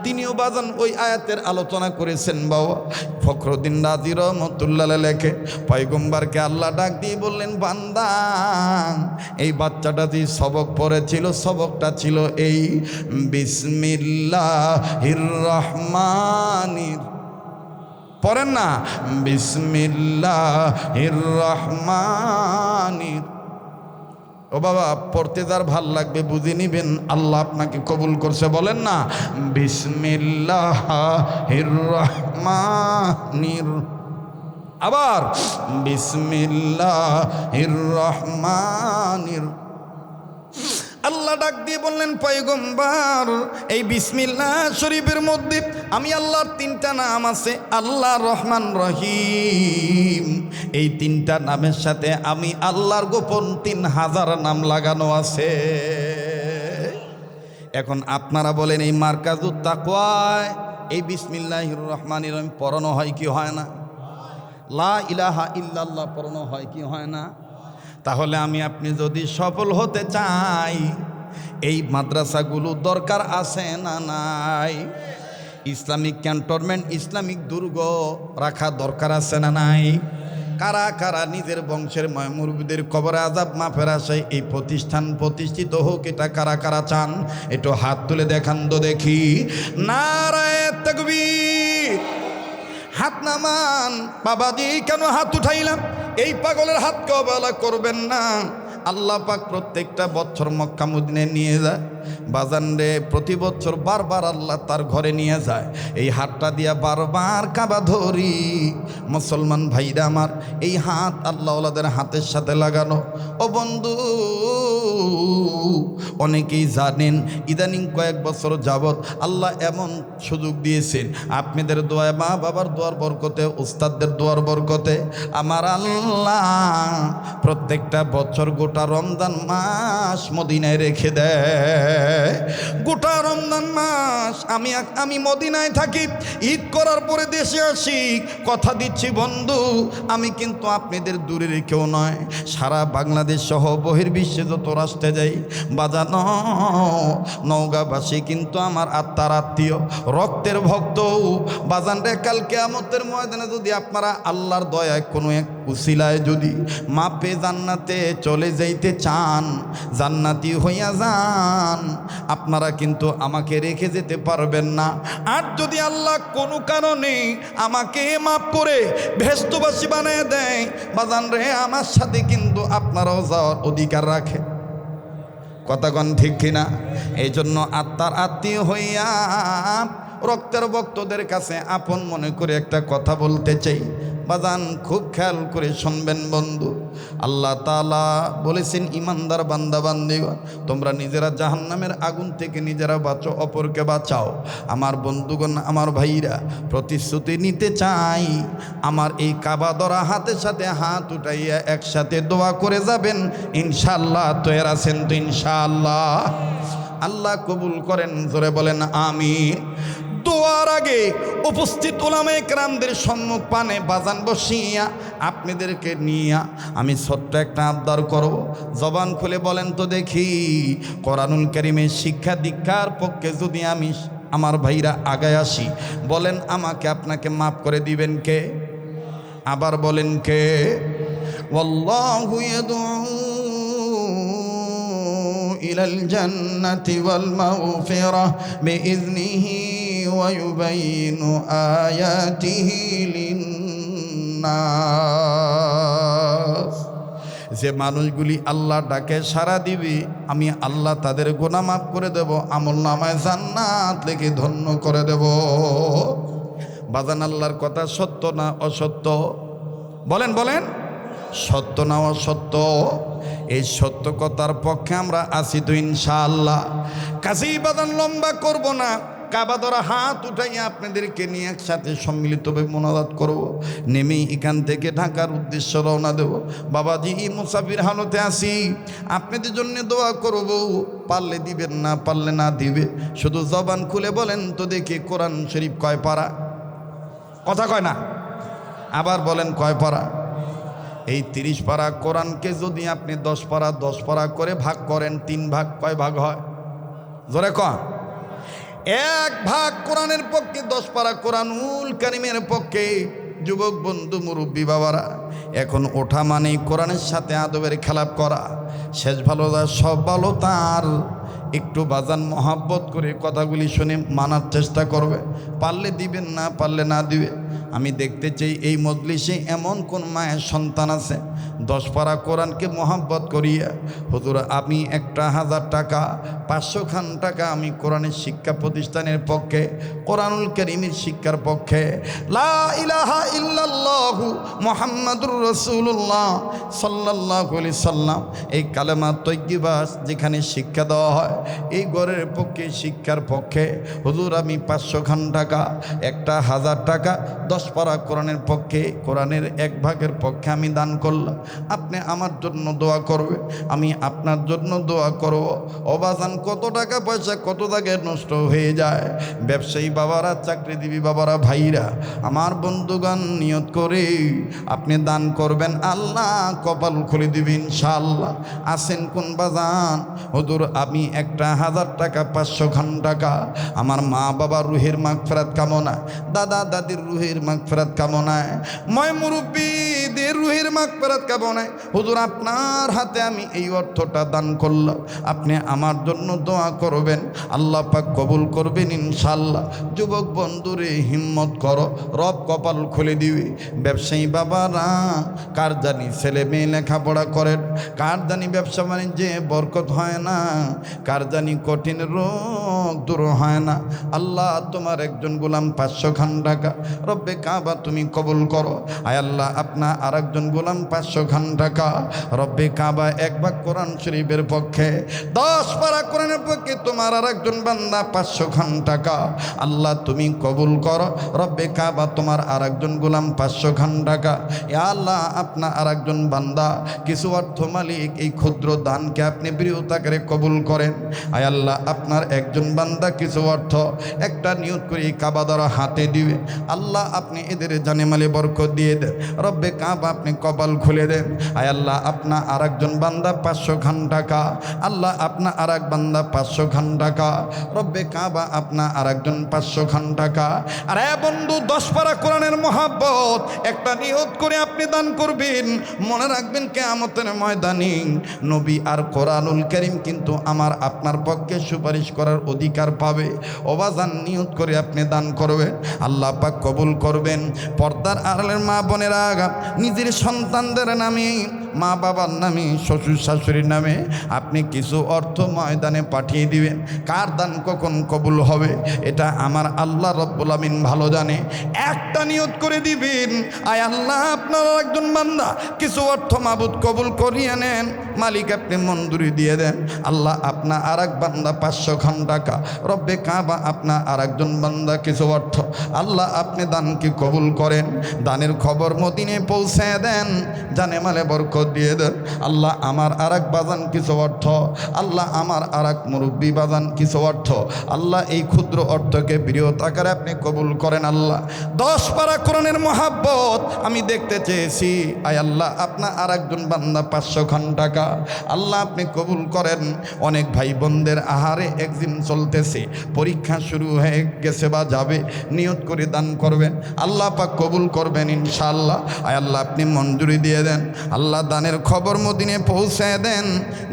তিনিও বাজান ওই আয়াতের আলোচনা করেছেন। বাবা ফখরুদ্দিন রাজি রহমতুল্লাহ লেখে, পয়গম্বরকে আল্লাহ ডাক দিয়ে বললেন, বান্দা, এই বাচ্চাটা যে সবক পড়েছিল, সবকটা ছিল এই, বিসমিল্লাহির রহমানির, পড়েন না, বিসমিল্লাহির রহমানির। ও বাবা, পড়তে যার ভাল লাগবে বুঝে নিবেন, আল্লাহ আপনাকে কবুল করছে। বলেন না, বিসমিল্লাহির রহমানির, আবার বিসমিল্লাহির রহমানির। আল্লাহ ডাক দিয়ে বললেন, পয়গম্বর, এই বিসমিল্লাহ শরীফের মধ্যে আমি আল্লাহর 3টা নাম আছে, আল্লাহ, রহমান, রহিম। এই 3টা নামের সাথে আমি আল্লাহর গোপন 3000 নাম লাগানো আছে। এখন আপনারা বলেন, এই মার্কাজুত তাকওয়ায় এই বিসমিল্লাহির রহমানির রহিম পড়ানো হয় কি হয় না? লা ইলাহা ইল্লাল্লাহ পড়ানো হয় কি হয় না? তাহলে আমি আপনি যদি সফল হতে চাই, এই মাদ্রাসাগুলো দরকার আছে না নাই? ইসলামিক ক্যান্টনমেন্ট, ইসলামিক দুর্গ রাখা দরকার আছে না নাই? কারা কারা নিজের বংশের মুরব্বিদের কবরে আযাব মাফের আশায় এই প্রতিষ্ঠান প্রতিষ্ঠিত হোক, এটা কারা কারা চান? একটু হাত তুলে দেখান তো দেখি। নারায়ে তাকবীর। হাত নামান। বাবাজি, কেন হাত উঠাইলাম? এই পাগলের হাতকে অবহেলা করবেন না। আল্লাহ পাক প্রত্যেকটা বছর মক্কা মদিনায় নিয়ে যায়। বাজান রে, প্রতি বছর বারবার আল্লাহ তার ঘরে নিয়ে যায়। এই হাতটা দিয়া বারবার কাবা ধরি। মুসলমান ভাইরা আমার, এই হাত আল্লাহ ওয়ালাদের হাতের সাথে লাগানো। ও বন্ধু, অনেকেই জানেন ইদানিং কয়েক বছর যাবৎ আল্লাহ এমন সুযোগ দিয়েছেন, আপনাদের দোয়ায়, মা বাবার দোয়ার বরকতে, উস্তাদদের দোয়ার বরকতে আমার আল্লাহ প্রত্যেকটা বছর গোটা রমজান মাস মদিনায় রেখে দেয়। গোটা রমজান মাস আমি মদিনায় থাকি, ঈদ করার পরে দেশে আসি। কথা দিচ্ছি বন্ধু, আমি কিন্তু আপনাদের দূরে রেখেও নয়, সারা বাংলাদেশ সহ বহির্বিশ্বে যত রাষ্ট্রে যাই বাজানো, নওগাঁবাসী কিন্তু আমার আত্মার আত্মীয়, রক্তের ভক্ত। বাজান রে, কাল কিয়ামতের ময়দানে যদি আপনারা আল্লাহর দয়ায় কোনো এক উসিলায় যদি মাপে জান্নাতে চলে যাইতে চান, জান্নাতি হইয়া যান, আপনারা কিন্তু আমাকে রেখে যেতে পারবেন না। আর যদি আল্লাহ কোনো কারণে আমাকে মাফ করে ভেস্তবাসী বানিয়ে দেয়, বাজান রে, আমার সাথে কিন্তু আপনারাও যাওয়ার অধিকার রাখে। কথা কন ঠিক কিনা? এই জন্য আত্মার আত্মীয় হইয়া রক্তের ভক্তদের কাছে আপন মনে করে একটা কথা বলতে চাই। বাজান খুব খেয়াল করে শুনবেন বন্ধু। আল্লাহ তাআলা বলেছেন, ইমানদার বান্দা বান্দিগণ, তোমরা নিজেরা জাহান্নামের আগুন থেকে নিজেরা বাঁচো, অপরকে বাঁচাও। আমার বন্ধুগণ, আমার ভাইরা, প্রতিশ্রুতি নিতে চাই, আমার এই কাবা ধরা হাতের সাথে হাত উঠাইয়া একসাথে দোয়া করে যাবেন ইনশাআল্লাহ। তৈরি আছেন তো ইনশাআল্লাহ? আল্লাহ কবুল করেন, জোরে বলেন আমিন। দোয়ার আগে উপস্থিত উলামায়ে কেরামদের সম্মুখ পানে বাজান বসিয়া আপনাদেরকে নিয়া আমি ছোট্ট একটা আবদার করব। জবান খুলে বলেন তো দেখি, কোরআনুল কারীমের শিক্ষা দীক্ষার পক্ষে যদি আমি আমার ভাইরা আগায় আসি, বলেন আমাকে আপনাকে মাফ করে দিবেন কে? আবার বলেন কে? ওয়াল্লাহু ইয়াদউ ইলাল জান্নাতি ওয়াল মাগফিরাহ বিইذনিহি ওয়া ইউবাইয়িনু আয়াতিহি লিন্নাস। যে মানুষগুলি আল্লাহ ডাকে সাড়া দিবে, আমি আল্লাহ তাদের গুনাহ মাফ করে দেব, আমলনামায় জান্নাত লিখে ধন্য করে দেব। বাজান, আল্লাহর কথা সত্য না অসত্য? বলেন বলেন, সত্য না অসত্য? এই সত্য কথার পক্ষে আমরা আছি তো ইনশাআল্লাহ। কাজেই বাজান লম্বা করব না, কাবা ধরা হাত উঠাইয়া আপনাদেরকে নিয়ে একসাথে সম্মিলিতভাবে মোনাজাত করব। নেমেই এখান থেকে ঢাকার উদ্দেশ্যে রওনা দেব। বাবাজি, মুসাফির হালতে আসি, আপনাদের জন্য দোয়া করব। পারলে দিবেন, না পারলে না দিবে। শুধু জবান খুলে বলেন তো দেখি, কোরআন শরীফ কয় পারা? কথা কয় না? আবার বলেন কয় পারা? এই 30 পারা কোরআনকে যদি আপনি 10 পারা করে ভাগ করেন, 3 ভাগ, কয় ভাগ হয়? জোরে কন। 1 ভাগ কোরআনের পক্ষে, 10 পারা কোরআনুল কারীমের পক্ষে। যুবক বন্ধু, মুরব্বী বাবারা, এখন ওঠা মানেই কোরআনের সাথে আদবের খেলাপ করা। শেষ ভালো যার সব ভালো তার। একটু বাজান মহাব্বত করে কথাগুলি শুনে মানার চেষ্টা করবে। পারলে দিবেন, না পারলে না দিবে। আমি দেখতে চাই এই মজলিসে এমন কোন মায়ের সন্তান আছে 10 পারা কোরআনকে মহাব্বত করিয়া, হুজুর আমি একটা 1000 টাকা, 500 খান টাকা আমি কোরআনের শিক্ষা প্রতিষ্ঠানের পক্ষে, কোরআনুল কারীমের শিক্ষার পক্ষে, লা ইলাহা ইল্লাল্লাহু মুহাম্মাদুর রাসূলুল্লাহ সাল্লাল্লাহু আলাইহি সাল্লাম, এই কালেমা তয়্যিবা যেখানে শিক্ষা দেওয়া হয়, এই ঘরের পক্ষে, শিক্ষার পক্ষে হুজুর আমি 500 খান টাকা, একটা 1000 টাকা 10 পারা কোরআনের পক্ষে, কোরআনের 1 ভাগের পক্ষে আমি দান করলাম। আপনি আমার জন্য দোয়া করবে, আমি আপনার জন্য দোয়া করব। অবাজান, কত টাকা পয়সা কত জায়গায় নষ্ট হয়ে যায়। ব্যবসায়ী বাবারা, চাকরিজীবী বাবারা, ভাইরা, আমার বন্ধুগণ, নিয়ত করে আপনি দান করবেন, আল্লাহ কপাল খুলে দিবেন ইনশাআল্লাহ। আসেন কোন বাজান, হুজুর আমি একটা 1000 টাকা, 500 খান টাকা আমার মা বাবার রুহের মাগফিরাত কামনায়, দাদা দাদির রুহের মাগফিরাত কামনায়, ময় মুরব্বীদের রুহের মাগফিরাত কামনায় হুজুর আপনার হাতে আমি এই অর্থটা দান করলাম। আপনি আমার জন্য দোয়া করবেন, আল্লাহ পাক কবুল করবেন ইনশাআল্লাহ। যুবক বন্ধুরে, হিম্মত করো, রব কপাল খুলে দিবে। ব্যবসায়ী বাবারা, কার জানি ছেলে মেয়ে লেখাপড়া করেন, কার জানি ব্যবসা বাণিজ্যে বরকত হয় না, কার জানি কঠিন রোগ দূর হয় না। আল্লাহ তোমার একজন গোলাম 500 খান টাকা রব্বে কাবা তুমি কবুল করো। আয় আল্লাহ আপনা আর একজন গোলাম 500 খান টাকা রব্বে কাবা এক ভাগ কোরআন শরীফের পক্ষে 10 পারা কোরআনের পক্ষে তোমার আর একজন বান্দা 500 খান টাকা আল্লাহ তুমি কবুল করো। রব্বে কাবা তোমার আর একজন গোলাম 500 খান টাকা। ইয়া আল্লাহ আপনা আর একজন বান্দা কিছু অর্থ মালিক এই ক্ষুদ্র দানকে আপনি প্রিয়তা করে কবুল করেন। আয় আল্লাহ আপনার একজন বান্দা কিছু অর্থ একটা নিয়ত করে কাবা দ্বারা হাতে দিবে। আল্লাহ আপনি এদের জানে মালে বরকত দিয়ে দেন। রব্বে কাবা আপনি কপাল খুলে দেন। আয় আল্লাহ আপনা আর একজন বান্দা 500 খান টাকা আল্লাহ আপনা আর এক বান্দা 500 খান টাকা রব্বে কাবা আপনা আর একজন 500 খান টাকা। আর বন্ধু 10 পারা কোরআনের মহাব্বত একটা নিয়ত করে আপনি দান করবেন। মনে রাখবেন কিয়ামতের ময়দানে নবী আর কোরআনুল কারীম কিন্তু আমার আপনার পক্ষে সুপারিশ করার অধিকার পাবে। ওবাজান নিয়ত করে আপনি দান করবেন, আল্লাহ পাক কবুল করবেন। পর্দার আড়ালের মা বোনেরা নিজের সন্তানদের নামে মা বাবার নামে শ্বশুর শাশুড়ির নামে আপনি কিছু অর্থ ময়দানে পাঠিয়ে দিবেন। কার দান কখন কবুল হবে এটা আমার আল্লাহ রব্বুল আমিন ভালো জানে। একটা নিয়ত করে দিবেন, আয় আল্লাহ আপনার একজন বান্দা কিছু অর্থ মাবুদ কবুল করিয়ে নেন, মালিক আপনি মঞ্জুরি দিয়ে দেন। আল্লাহ আপনা আর এক বান্দা 500 খান টাকা রব্বে কাবা আপনা আর একজন বান্দা কিছু অর্থ আল্লাহ আপনি দানকে কবুল করেন। দানের খবর মদিনে পৌঁছে দেন, জানে মালে বরকত দিয়ে দেন। আল্লাহ আমার আর এক বাজান কিছু অর্থ আল্লাহ আমার আর এক মুরব্বী বাজান কিছু অর্থ আল্লাহ এই ক্ষুদ্র অর্থকে বৃহৎ আকারে আপনি কবুল করেন। আল্লাহ 10 পারা কোরআনের মহাব্বত আমি দেখতে চেয়েছি। আয় আল্লাহ আপনা আর একজন বান্দা 500 খান টাকা আল্লাহ আপনি কবুল করেন। অনেক ভাই বোনদের আহারে একদিন চলতেছে, পরীক্ষা শুরু হয়ে গেছে বা যাবে, নিয়ত করে দান করবেন, আল্লাহ পাক কবুল করবেন ইনশাআল্লাহ। আয় আল্লাহ আপনি মঞ্জুরি দিয়ে দেন। আল্লাহ দানের খবর মদিনে পৌঁছে দেন,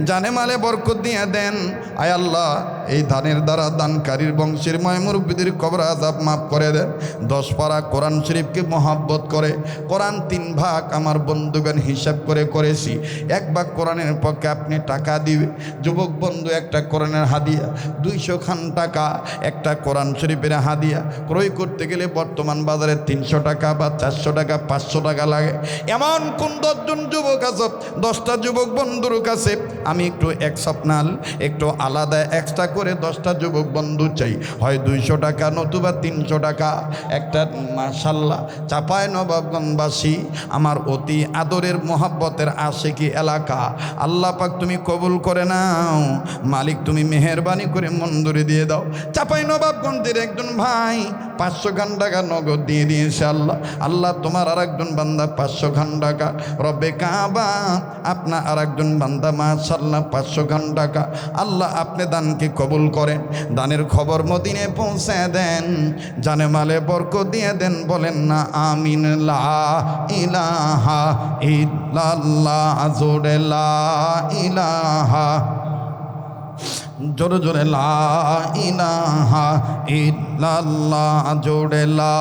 জানে মালে বরকত দিয়ে দেন। আয় আল্লাহ এই দানের দ্বারা দানকারীর বংশের ময় মুরব্বীদের কবর আযাব মাফ করে দেন। 10 পারা কোরআন শরীফকে মহাব্বত করে কোরআন 3 ভাগ আমার বন্ধুগণ হিসাব করে করেছি। 1 ভাগ কোরআনের পক্ষে আপনি টাকা দিবে। যুবক বন্ধু একটা কোরআনের হাদিয়া 200 খান টাকা একটা কোরআন শরীফের হাদিয়া ক্রয় করতে গেলে বর্তমান বাজারে 300 টাকা বা 400 টাকা 500 টাকা লাগে। এমন কোন 10 জন যুবক আছে, 10টা যুবক বন্ধুর কাছে আমি একটু এক্সেপশনাল একটু আলাদা এক্সট্রা করে 10টা যুবক বন্ধু চাই, হয় 200 টাকা নতুবা 300 টাকা। একটা মাশাআল্লাহ চাপায় নবাবগঞ্জবাসী আমার অতি আদরের মোহাব্বতের আশিকি এলাকা, আল্লাহ পাক তুমি কবুল করে নাও, মালিক তুমি মেহেরবানি করে মঞ্জুরি দিয়ে দাও। চাপাই নবাবগঞ্জের একজন ভাই 500 খান টাকা নগদ দিয়ে দিয়েছে। আল্লাহ আল্লাহ তোমার আর একজন বান্দা 500 খান টাকা রব্বে কাবা আপনা আর একজন বান্দা মাশাআল্লাহ 500 খান টাকা আল্লাহ আপনি দানকে কবুল করেন। দানের খবর মদিনে পৌঁছে দেন, জানে মালে বরকত দিয়ে দেন। বলেন না আমিন। লা ইলাহা ইল্লাল্লাহ জোরে লা ইলাহা, জোরে জোরে লা ইলাহা ইল্লাল্লাহ জোরে লা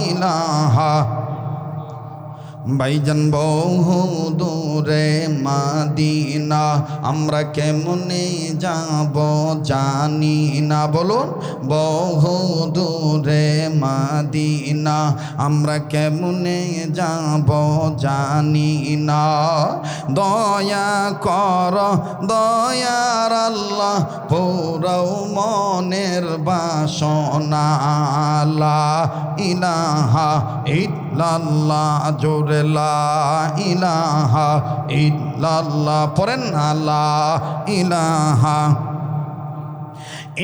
ইলাহা। ভাইজান বহু দূরে মাদিনা আমরা কেমনে যাব জানি না, বলুন বহু দূরে মাদিনা আমরা কেমনে যাব জানি না। দয়া কর দয়ার আল্লাহ পুরাও মনের বাসনা, লা ইলাহা ইল্লাল্লাহ জোরে লা ইলাহা ইল্লাল্লাহ পড়েন না লা ইলাহা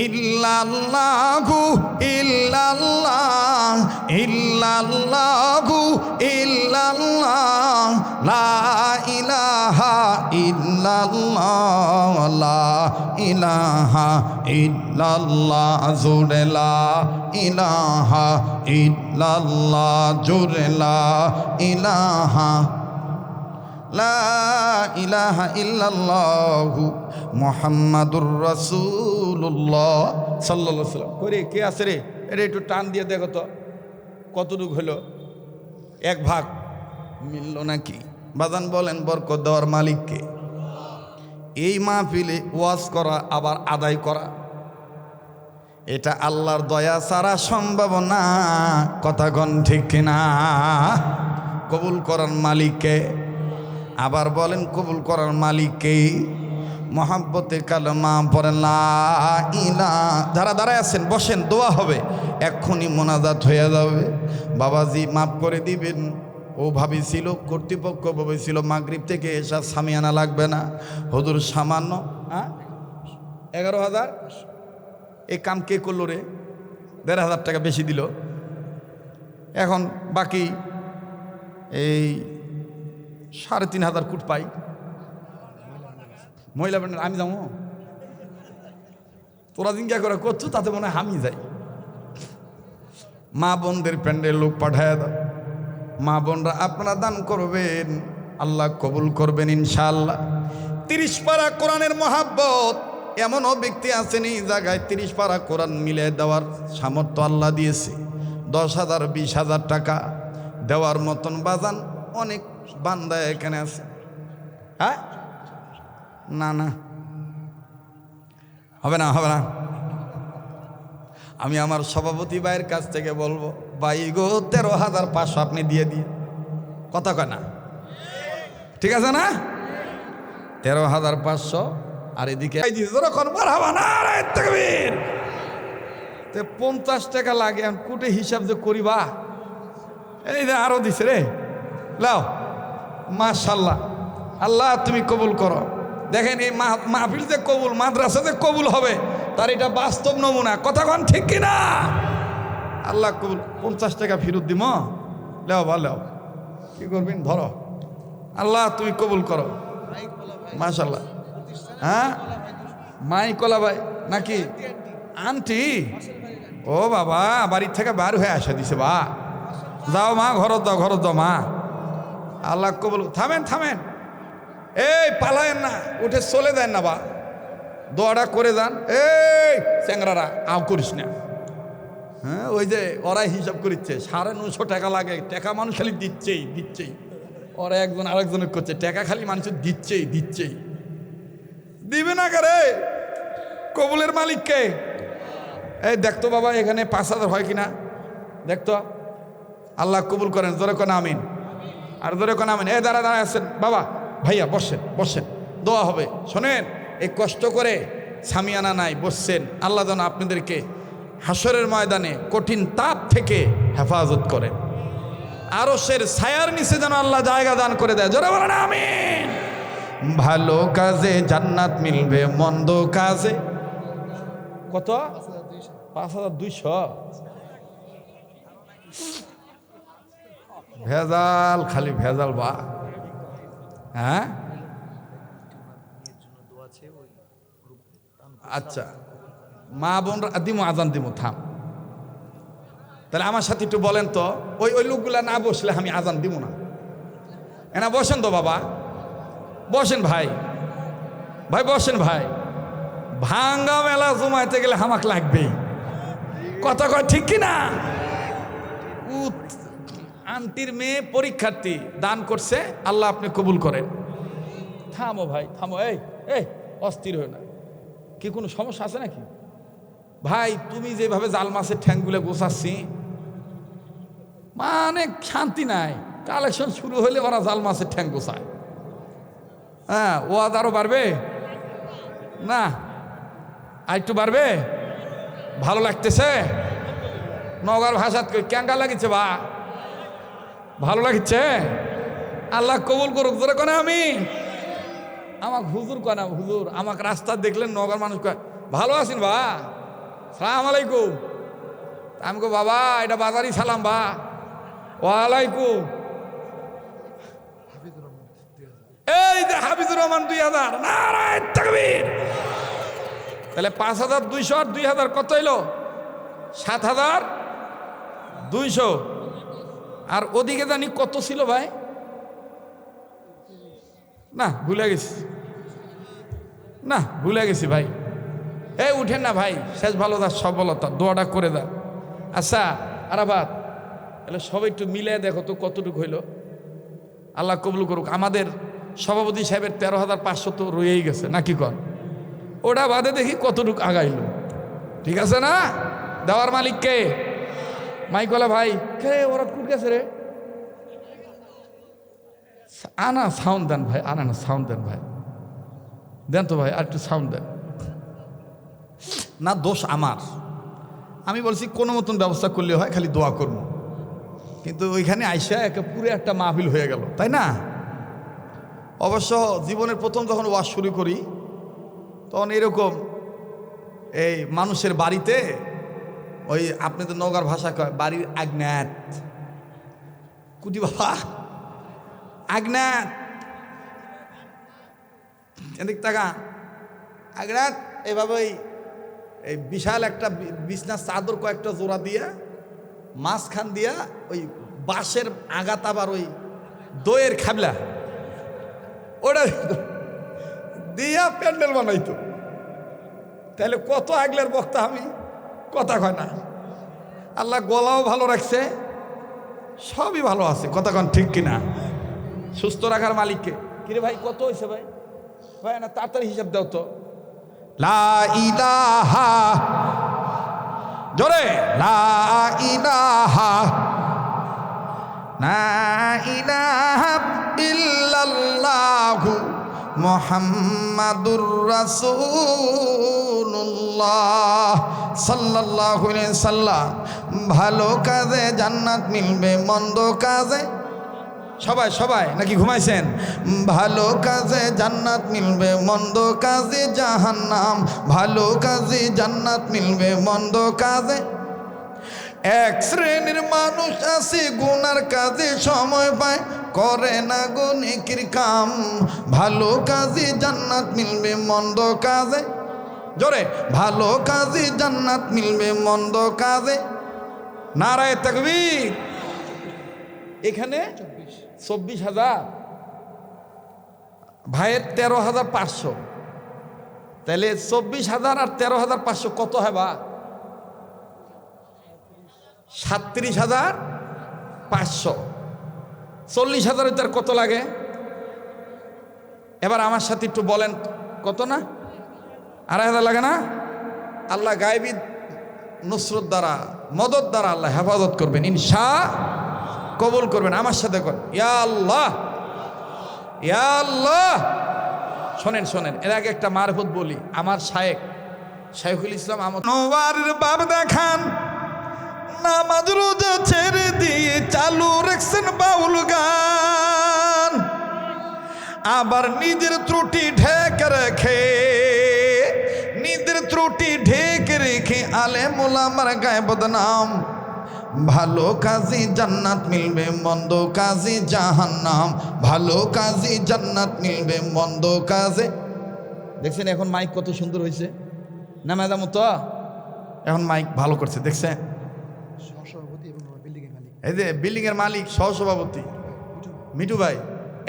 ইল্লাল্লাহু ইল্লাল্লাহ ইল্লাল্লাহু ইল্লাল্লাহ লা ইলাহা ইল্লাল্লাহ লা ইলাহা ইল্লাল্লাহ জোরে লা ইলাহা ইল্লাল্লাহ জোরে লা ইলাহা লা ইলাহা ইল্লাল্লাহু মুহাম্মাদুর রাসূলুল্লাহ সাল্লাল্লাহু আলাইহি ওয়াসাল্লাম। করে কে আছে রে? এটা একটু টান দিয়ে দেখো তো কতটুকু হলো। 1 ভাগ মিলল নাকি? বাজান বলেন বরকত দেওয়ার মালিককে। এই মাহফিলে ওয়াজ করা আবার আদায় করা এটা আল্লাহর দয়া ছাড়া সম্ভব না। কথা কোন ঠিক কিনা? কবুল করার মালিককে, আবার বলেন কবুল করার মালিককে। মহাব্বতে কালেমা পড়েন লা ইলাহা। যারা দাঁড়ায় আছেন বসেন, দোয়া হবে, এক্ষুনি মোনাজাত হয়ে যাবে। বাবাজি মাফ করে দিবেন। ও ভাবিছিল, কর্তৃপক্ষ ভাবিছিল মাগরিব থেকে এসা সামিয়ানা লাগবে না। হুজুর সামান্য 11,000 এই কাম কে করলো রে? 1,500 টাকা বেশি দিল। এখন বাকি এই 3,500 কুট পাই। মহিলা ব্যান্ডের আমি যাবো, তোরা জিজ্ঞা করে করছো, তাতে মনে হয় আমি যাই। মা বোনদের প্যান্ডেল লোক পাঠায় দাও। মা বোনরা আপনারা দান করবেন, আল্লাহ কবুল করবেন ইনশাআল্লাহ। 30 পারা কোরআনের মহাব্বত। এমনও ব্যক্তি আছেন এই জায়গায় 30 পারা কোরআন মিলে দেওয়ার সামর্থ্য আল্লাহ দিয়েছে। 10,000 20,000 টাকা দেওয়ার মতন বাজান অনেক বান্দা এখানে আছে। হ্যাঁ, না না, হবে না, হবে না। আমি আমার সভাপতি ভাইয়ের কাছ থেকে বলবো, ভাই গো 13,500 আপনি দিয়ে দিয়ে। কথা কয় না? ঠিক আছে না? 13,500। আর এদিকে 50 টাকা লাগে। কুটে হিসাব যে করিবা, এই যে আরো দিছে রে, লাও। মাশাআল্লাহ, আল্লাহ তুমি কবুল করো। দেখেন এই মাহফিল যে কবুল, মাদ্রাসা যে কবুল হবে, তার এটা বাস্তব নমুনা। কথা কন ঠিক কিনা? আল্লাহ কবুল। 50 টাকা ফেরত দিব, লেও বা লেও, কি করবেন ধরো। আল্লাহ তুমি কবুল করো। মাশাআল্লাহ। হ্যাঁ, মাই কলা ভাই নাকি আন্টি? ও বাবা, বাড়ির থেকে বার হয়ে আসা দিছে। বা যাও মা, ঘরত দাও, ঘরত দাও মা। আল্লাহ কবুল। থামেন থামেন, এই পালায়েন না, উঠে চলে দেন না। বা দোয়াটা করে যান। এই চ্যাংরারা আও করিস না। হ্যাঁ, ওই যে ওরাই হিসাব করিচ্ছে 950 টাকা লাগে। টাকা মানুষ খালি দিচ্ছেই দিচ্ছেই। ওরা একজন আরেকজনের করছে, টাকা খালি মানুষ দিচ্ছেই দিচ্ছেই। দিবে না কারে? কবুলের মালিককে। এই দেখতো বাবা, এখানে 5,000 হয় কিনা দেখতো। আল্লাহ কবুল করেন। জোরে কোন আমিন, আর জোরে কোন আমিন। এই দাঁড়া দাঁড়া আছেন বাবা, ভাইয়া বসেন বসেন, দোয়া হবে। শোনেন, এই কষ্ট করে সামিয়ানা নাই বসছেন, আল্লাহ যেন আপনাদেরকে হাসরের ময়দানে কঠিন তাপ থেকে হেফাজত করেন। আরশের ছায়ার নিচে যেন আল্লাহ জায়গা দান করে দেয়। জোরে বলেন আমিন। ভালো কাজে জান্নাত মিলবে, মন্দ কাজে কত? 5,200। ভেজাল, খালি ভেজাল। বা হ্যাঁ, আচ্ছা মা বোন দিমো, আজান দিমো। থাম, তাহলে আমার সাথে একটু বলেন তো, ওই ওই লোকগুলা না বসলে আমি আজান দিব না। এনা বসেন তো বাবা, বসেন ভাই, ভাই বসেন ভাই। ভাঙ্গা মেলা জমাইতে গেলে হামাক লাগবেই। কথা কয় ঠিক কিনা? আন্টির মেয়ে পরীক্ষার্থী দান করছে, আল্লাহ আপনি কবুল করেন। থামো ভাই থামো, এই এই অস্থির হয়ে না। কি কোনো সমস্যা আছে নাকি? ভাই তুমি যেভাবে জাল মাছের ঠ্যাংগুলো গোছাচ্ছি, মানে শান্তি নাই। কালেকশন শুরু হলে ওরা জাল মাছের ঠ্যাং গোছায়। হ্যাঁ, ও আরো বাড়বে না? আর একটু বাড়বে? ভালো লাগতেছে? নগর ভাষাত ক্যাঙ্গা লাগিছে বা ভালো লাগছে? আল্লাহ কবুল করুক। ধরে কোনে আমি আমাকে হুজুর কয় না, হুজুর আমাকে রাস্তা দেখলেন নগর মানুষ কয় ভালো আছেন বা, সালাম আলাইকুম। আমি কো বাবা এটা বাজারি সালাম বা। ওয়ালাইকুম। এই যে হাফিজুর রহমান 2000। নারায়ে তাকবীর। তাহলে 5,200 আর 2,000 কত হইলো? 7,200। আর ওদিকে জানি কত ছিল ভাই? না ভুলে গেছি, না ভুলে গেছি ভাই। এই উঠেন না ভাই, শেষ ভালো দা সফলতা, দোয়াটা করে দা। আচ্ছা আরাবাত, তাহলে সবাই একটু মিলে দেখো তো কতটুকু হইল। আল্লাহ কবুল করুক। আমাদের সভাপতি সাহেবের 13,500 তো রয়েই গেছে নাকি কন? ওটা বাদে দেখি কতটুকু আগাইল। ঠিক আছে না? দেওয়ার মালিক কে? মাইকওয়ালা ভাই কে ওরা কুট গেছে রে? আনা সাউন্ড দেন ভাই, আনা না সাউন্ড দেন ভাই, দেন তো ভাই আর একটু সাউন্ড দেন। না, দোষ আমার। আমি বলছি কোনো মতন ব্যবস্থা করলে হয়, খালি দোয়া করবো। কিন্তু ওইখানে আইসা একে পুরো একটা মাহফিল হয়ে গেল, তাই না? অবশ্য জীবনের প্রথম যখন ওয়াজ শুরু করি তখন এরকম এই মানুষের বাড়িতে ওই আপনাদের নওগাঁর ভাষা কয় বাড়ির আগ্নাত কুটি বাবা আগ্নাত এদিক টাকা আগ্নাত এভাবে এই বিশাল একটা বিছনার চাদর কয়েকটা জোড়া দিয়া মাঝখান দিয়া ওই বাঁশের আগাত আবার ওই দইয়ের খাবলা ওটা দিয়া প্যান্ডেল বানাইতো। তাহলে কত আগলের বক্তা আমি, কথা কয় না। আল্লাহ গলাও ভালো রাখছে, সবই ভালো আছে, কথা কন ঠিক কিনা? সুস্থ রাখার মালিককে। কিরে ভাই কত হয়েছে ভাই? ভাই না তাড়াতাড়ি হিসাব দাও তো। লা ইলাহা, জোরে লা ইলাহা লা ইলাহা ইল্লাল্লাহু মুহাম্মাদুর রাসূলুল্লাহ সাল্লাল্লাহু আলাইহি সাল্লাম। ভালো কাজে জান্নাত মিলবে, মন্দ কাজে সবাই সবাই নাকি ঘুমাইছেন? ভালো কাজে জান্নাত মিলবে, মন্দ কাজে জাহান্নাম। ভালো কাজে জান্নাত মিলবে, মন্দ কাজে। এক শ্রেণীর মানুষ আছে গুনার কাজে সময় পায়, করে না গো নেকির কাম। ভালো কাজে জান্নাত মিলবে, মন্দ কাজে, জোরে ভালো কাজে জান্নাত মিলবে, মন্দ কাজে। নারায়ে তাকবীর। এখানে 24,000, ভাইয়ের 13,500। তাহলে 24,000 আর 13,500 কত হয় বা? 37,500। 40,000 তার কত লাগে? এবার আমার সাথে একটু বলেন, কত না? 2,500 লাগে না? আল্লাহ গায়েবী নুসরত দ্বারা, মদত দ্বারা আল্লাহ হেফাজত করবেন, ইনশাআল্লাহ কবুল করবেন। আমার সাথে কর ইয়া আল্লাহ, ইয়া আল্লাহ। শোনেন শোনেন, এর আগে একটা মারফত বলি। আমার শাইখুল ইসলাম আনোয়ার বাপ দেখান নামাজ রোজা ছেড়ে দিয়ে চালু রাখছেন বাউল গান। আবার নিজের ত্রুটি ঢেকে রেখে, নিজের ত্রুটি ঢেকে রেখে আলেম ওলামার গায়ে বদনাম। ভালো কাজে জান্নাত মিলবে, মন্দ কাজে জাহান্নাম। ভালো কাজে জান্নাত মিলবে, মন্দ কাজে। দেখছেন এখন মাইক কত সুন্দর হয়েছে না ম্যাডাম? তো এখন মাইক ভালো করছে, দেখছেন? এই যে বিল্ডিং এর মালিক সহসভাপতি মিঠু ভাই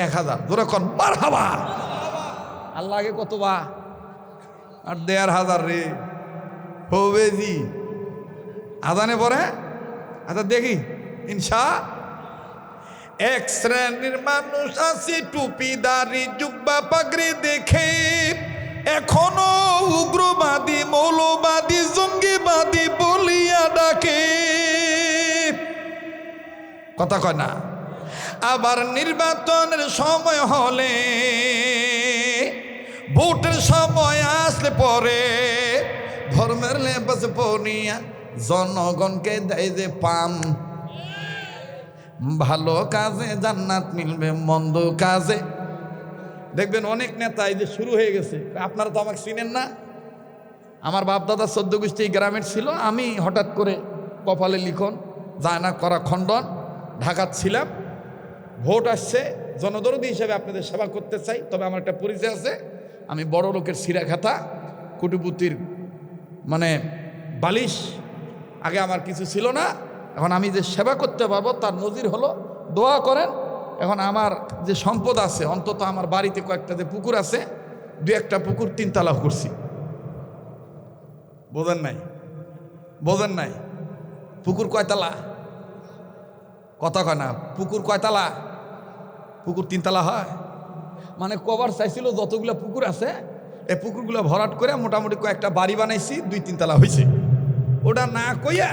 1,000 জোরে কর মারহাবা। আল্লাহ আগে কত বা? আর 1,500 রে হবে জি আদানে পরে। আচ্ছা দেখি ইনশা। এক শ্রেণীর মানুষ আছে টুপি দাড়ি জুব্বা পাগড়ি দেখে এখনো উগ্রবাদী মৌলবাদী জঙ্গিবাদী বলিয়া ডাকে, কথা কয় না? আবার নির্বাচনের সময় হলে, ভোটের সময় আসলে পরে ধর্মের লেবাস পরিয়া জনগণকে দেয় যে পাম। ভালো কাজে জান্নাত মিলবে, মন্দ কাজে। দেখবেন অনেক নেতা এই যে শুরু হয়ে গেছে। আপনারা তো আমাকে চিনেন না, আমার বাপ দাদা 14 গোষ্ঠী গ্রামের ছিল। আমি হঠাৎ করে কপালে লিখন যায় না করা খণ্ডন, ঢাকাত ছিলাম। ভোট আসছে, জনদরদী হিসেবে আপনাদের সেবা করতে চাই। তবে আমার একটা পরিচয় আছে, আমি বড় লোকের সিরা খাতা, কুটুপুতির মানে বালিশ। আগে আমার কিছু ছিল না, এখন আমি যে সেবা করতে পারবো তার নজির হলো দোয়া করেন। এখন আমার যে সম্পদ আছে, অন্তত আমার বাড়িতে কয়েকটা যে পুকুর আছে, 2-1টা পুকুর 3 তালা করছি। বোঝেন নাই? বোঝেন নাই? পুকুর কয়তালা? কথা কয় না। পুকুর কয়তালা? পুকুর 3 তালা হয়। মানে কবার চাইছিল যতগুলো পুকুর আছে এই পুকুরগুলো ভরাট করে মোটামুটি কয়েকটা বাড়ি বানাইছি, 2-3 তালা হয়েছে। ওটা না কইয়া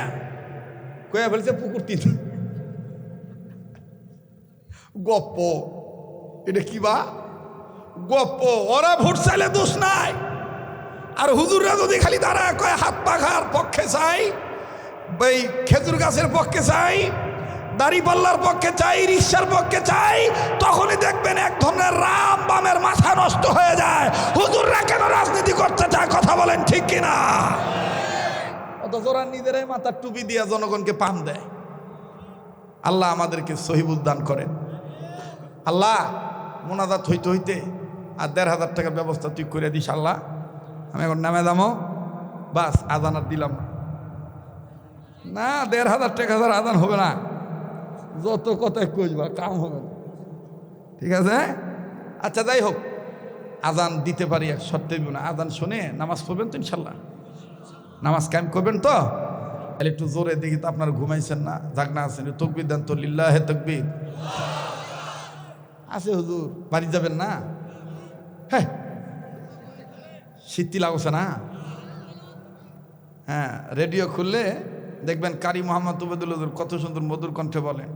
ফেলছে পুকুর তিন গপ্প। এটা কি বা গপ্প? ওরা ভোট চাইলে দোষ নাই। আর হুজুররা যদি খালি দাঁড়ায় কয় হাত পাখার পক্ষে চাই, এই খেজুর গাছের পক্ষে চাই, দাড়িপাল্লার পক্ষে চাই, রিক্সার পক্ষে চাই, তখনই দেখবেন এক ধরনের রাম বামের মাথা নষ্ট হয়ে যায়। হুজুররা কেন রাজনীতি করতে চায়? কথা বলেন ঠিক কিনা? অথচ ওরা নিজেরাই মাথার টুপি দিয়ে জনগণকে পান দেয়। আল্লাহ আমাদেরকে সহিবুল দান করেন। আল্লাহ মোনাজাত হইতে হইতে আর ১,৫০০ টাকার ব্যবস্থা তুই করে দিস আল্লাহ। আমি এখন নামে দামো, বাস আজান আর দিলাম না। ১,৫০০ টাকা ধর আজান হবে না, যত কথায় কইবা কাম হবে না। ঠিক আছে? আচ্ছা যাই হোক, আজান দিতে পারি এক শর্তে না। আজান শুনে নামাজ পড়বেন তো ইনশাল্লাহ? নামাজ কায়েম করবেন তো? তাহলে একটু জোরে দেখি তো। আপনারা ঘুমাইছেন না, জাগনা আছেন? তকবির দেন তো, লিল্লাহে তকবির আছে। হুজুর বাড়ি যাবেন না? হ্যাঁ, শীতটি লাগছে না? হ্যাঁ, রেডিও খুললে দেখবেন কারি মোহাম্মদ উবেদুল হুজুর কত সুন্দর মধুর কণ্ঠে বলেন।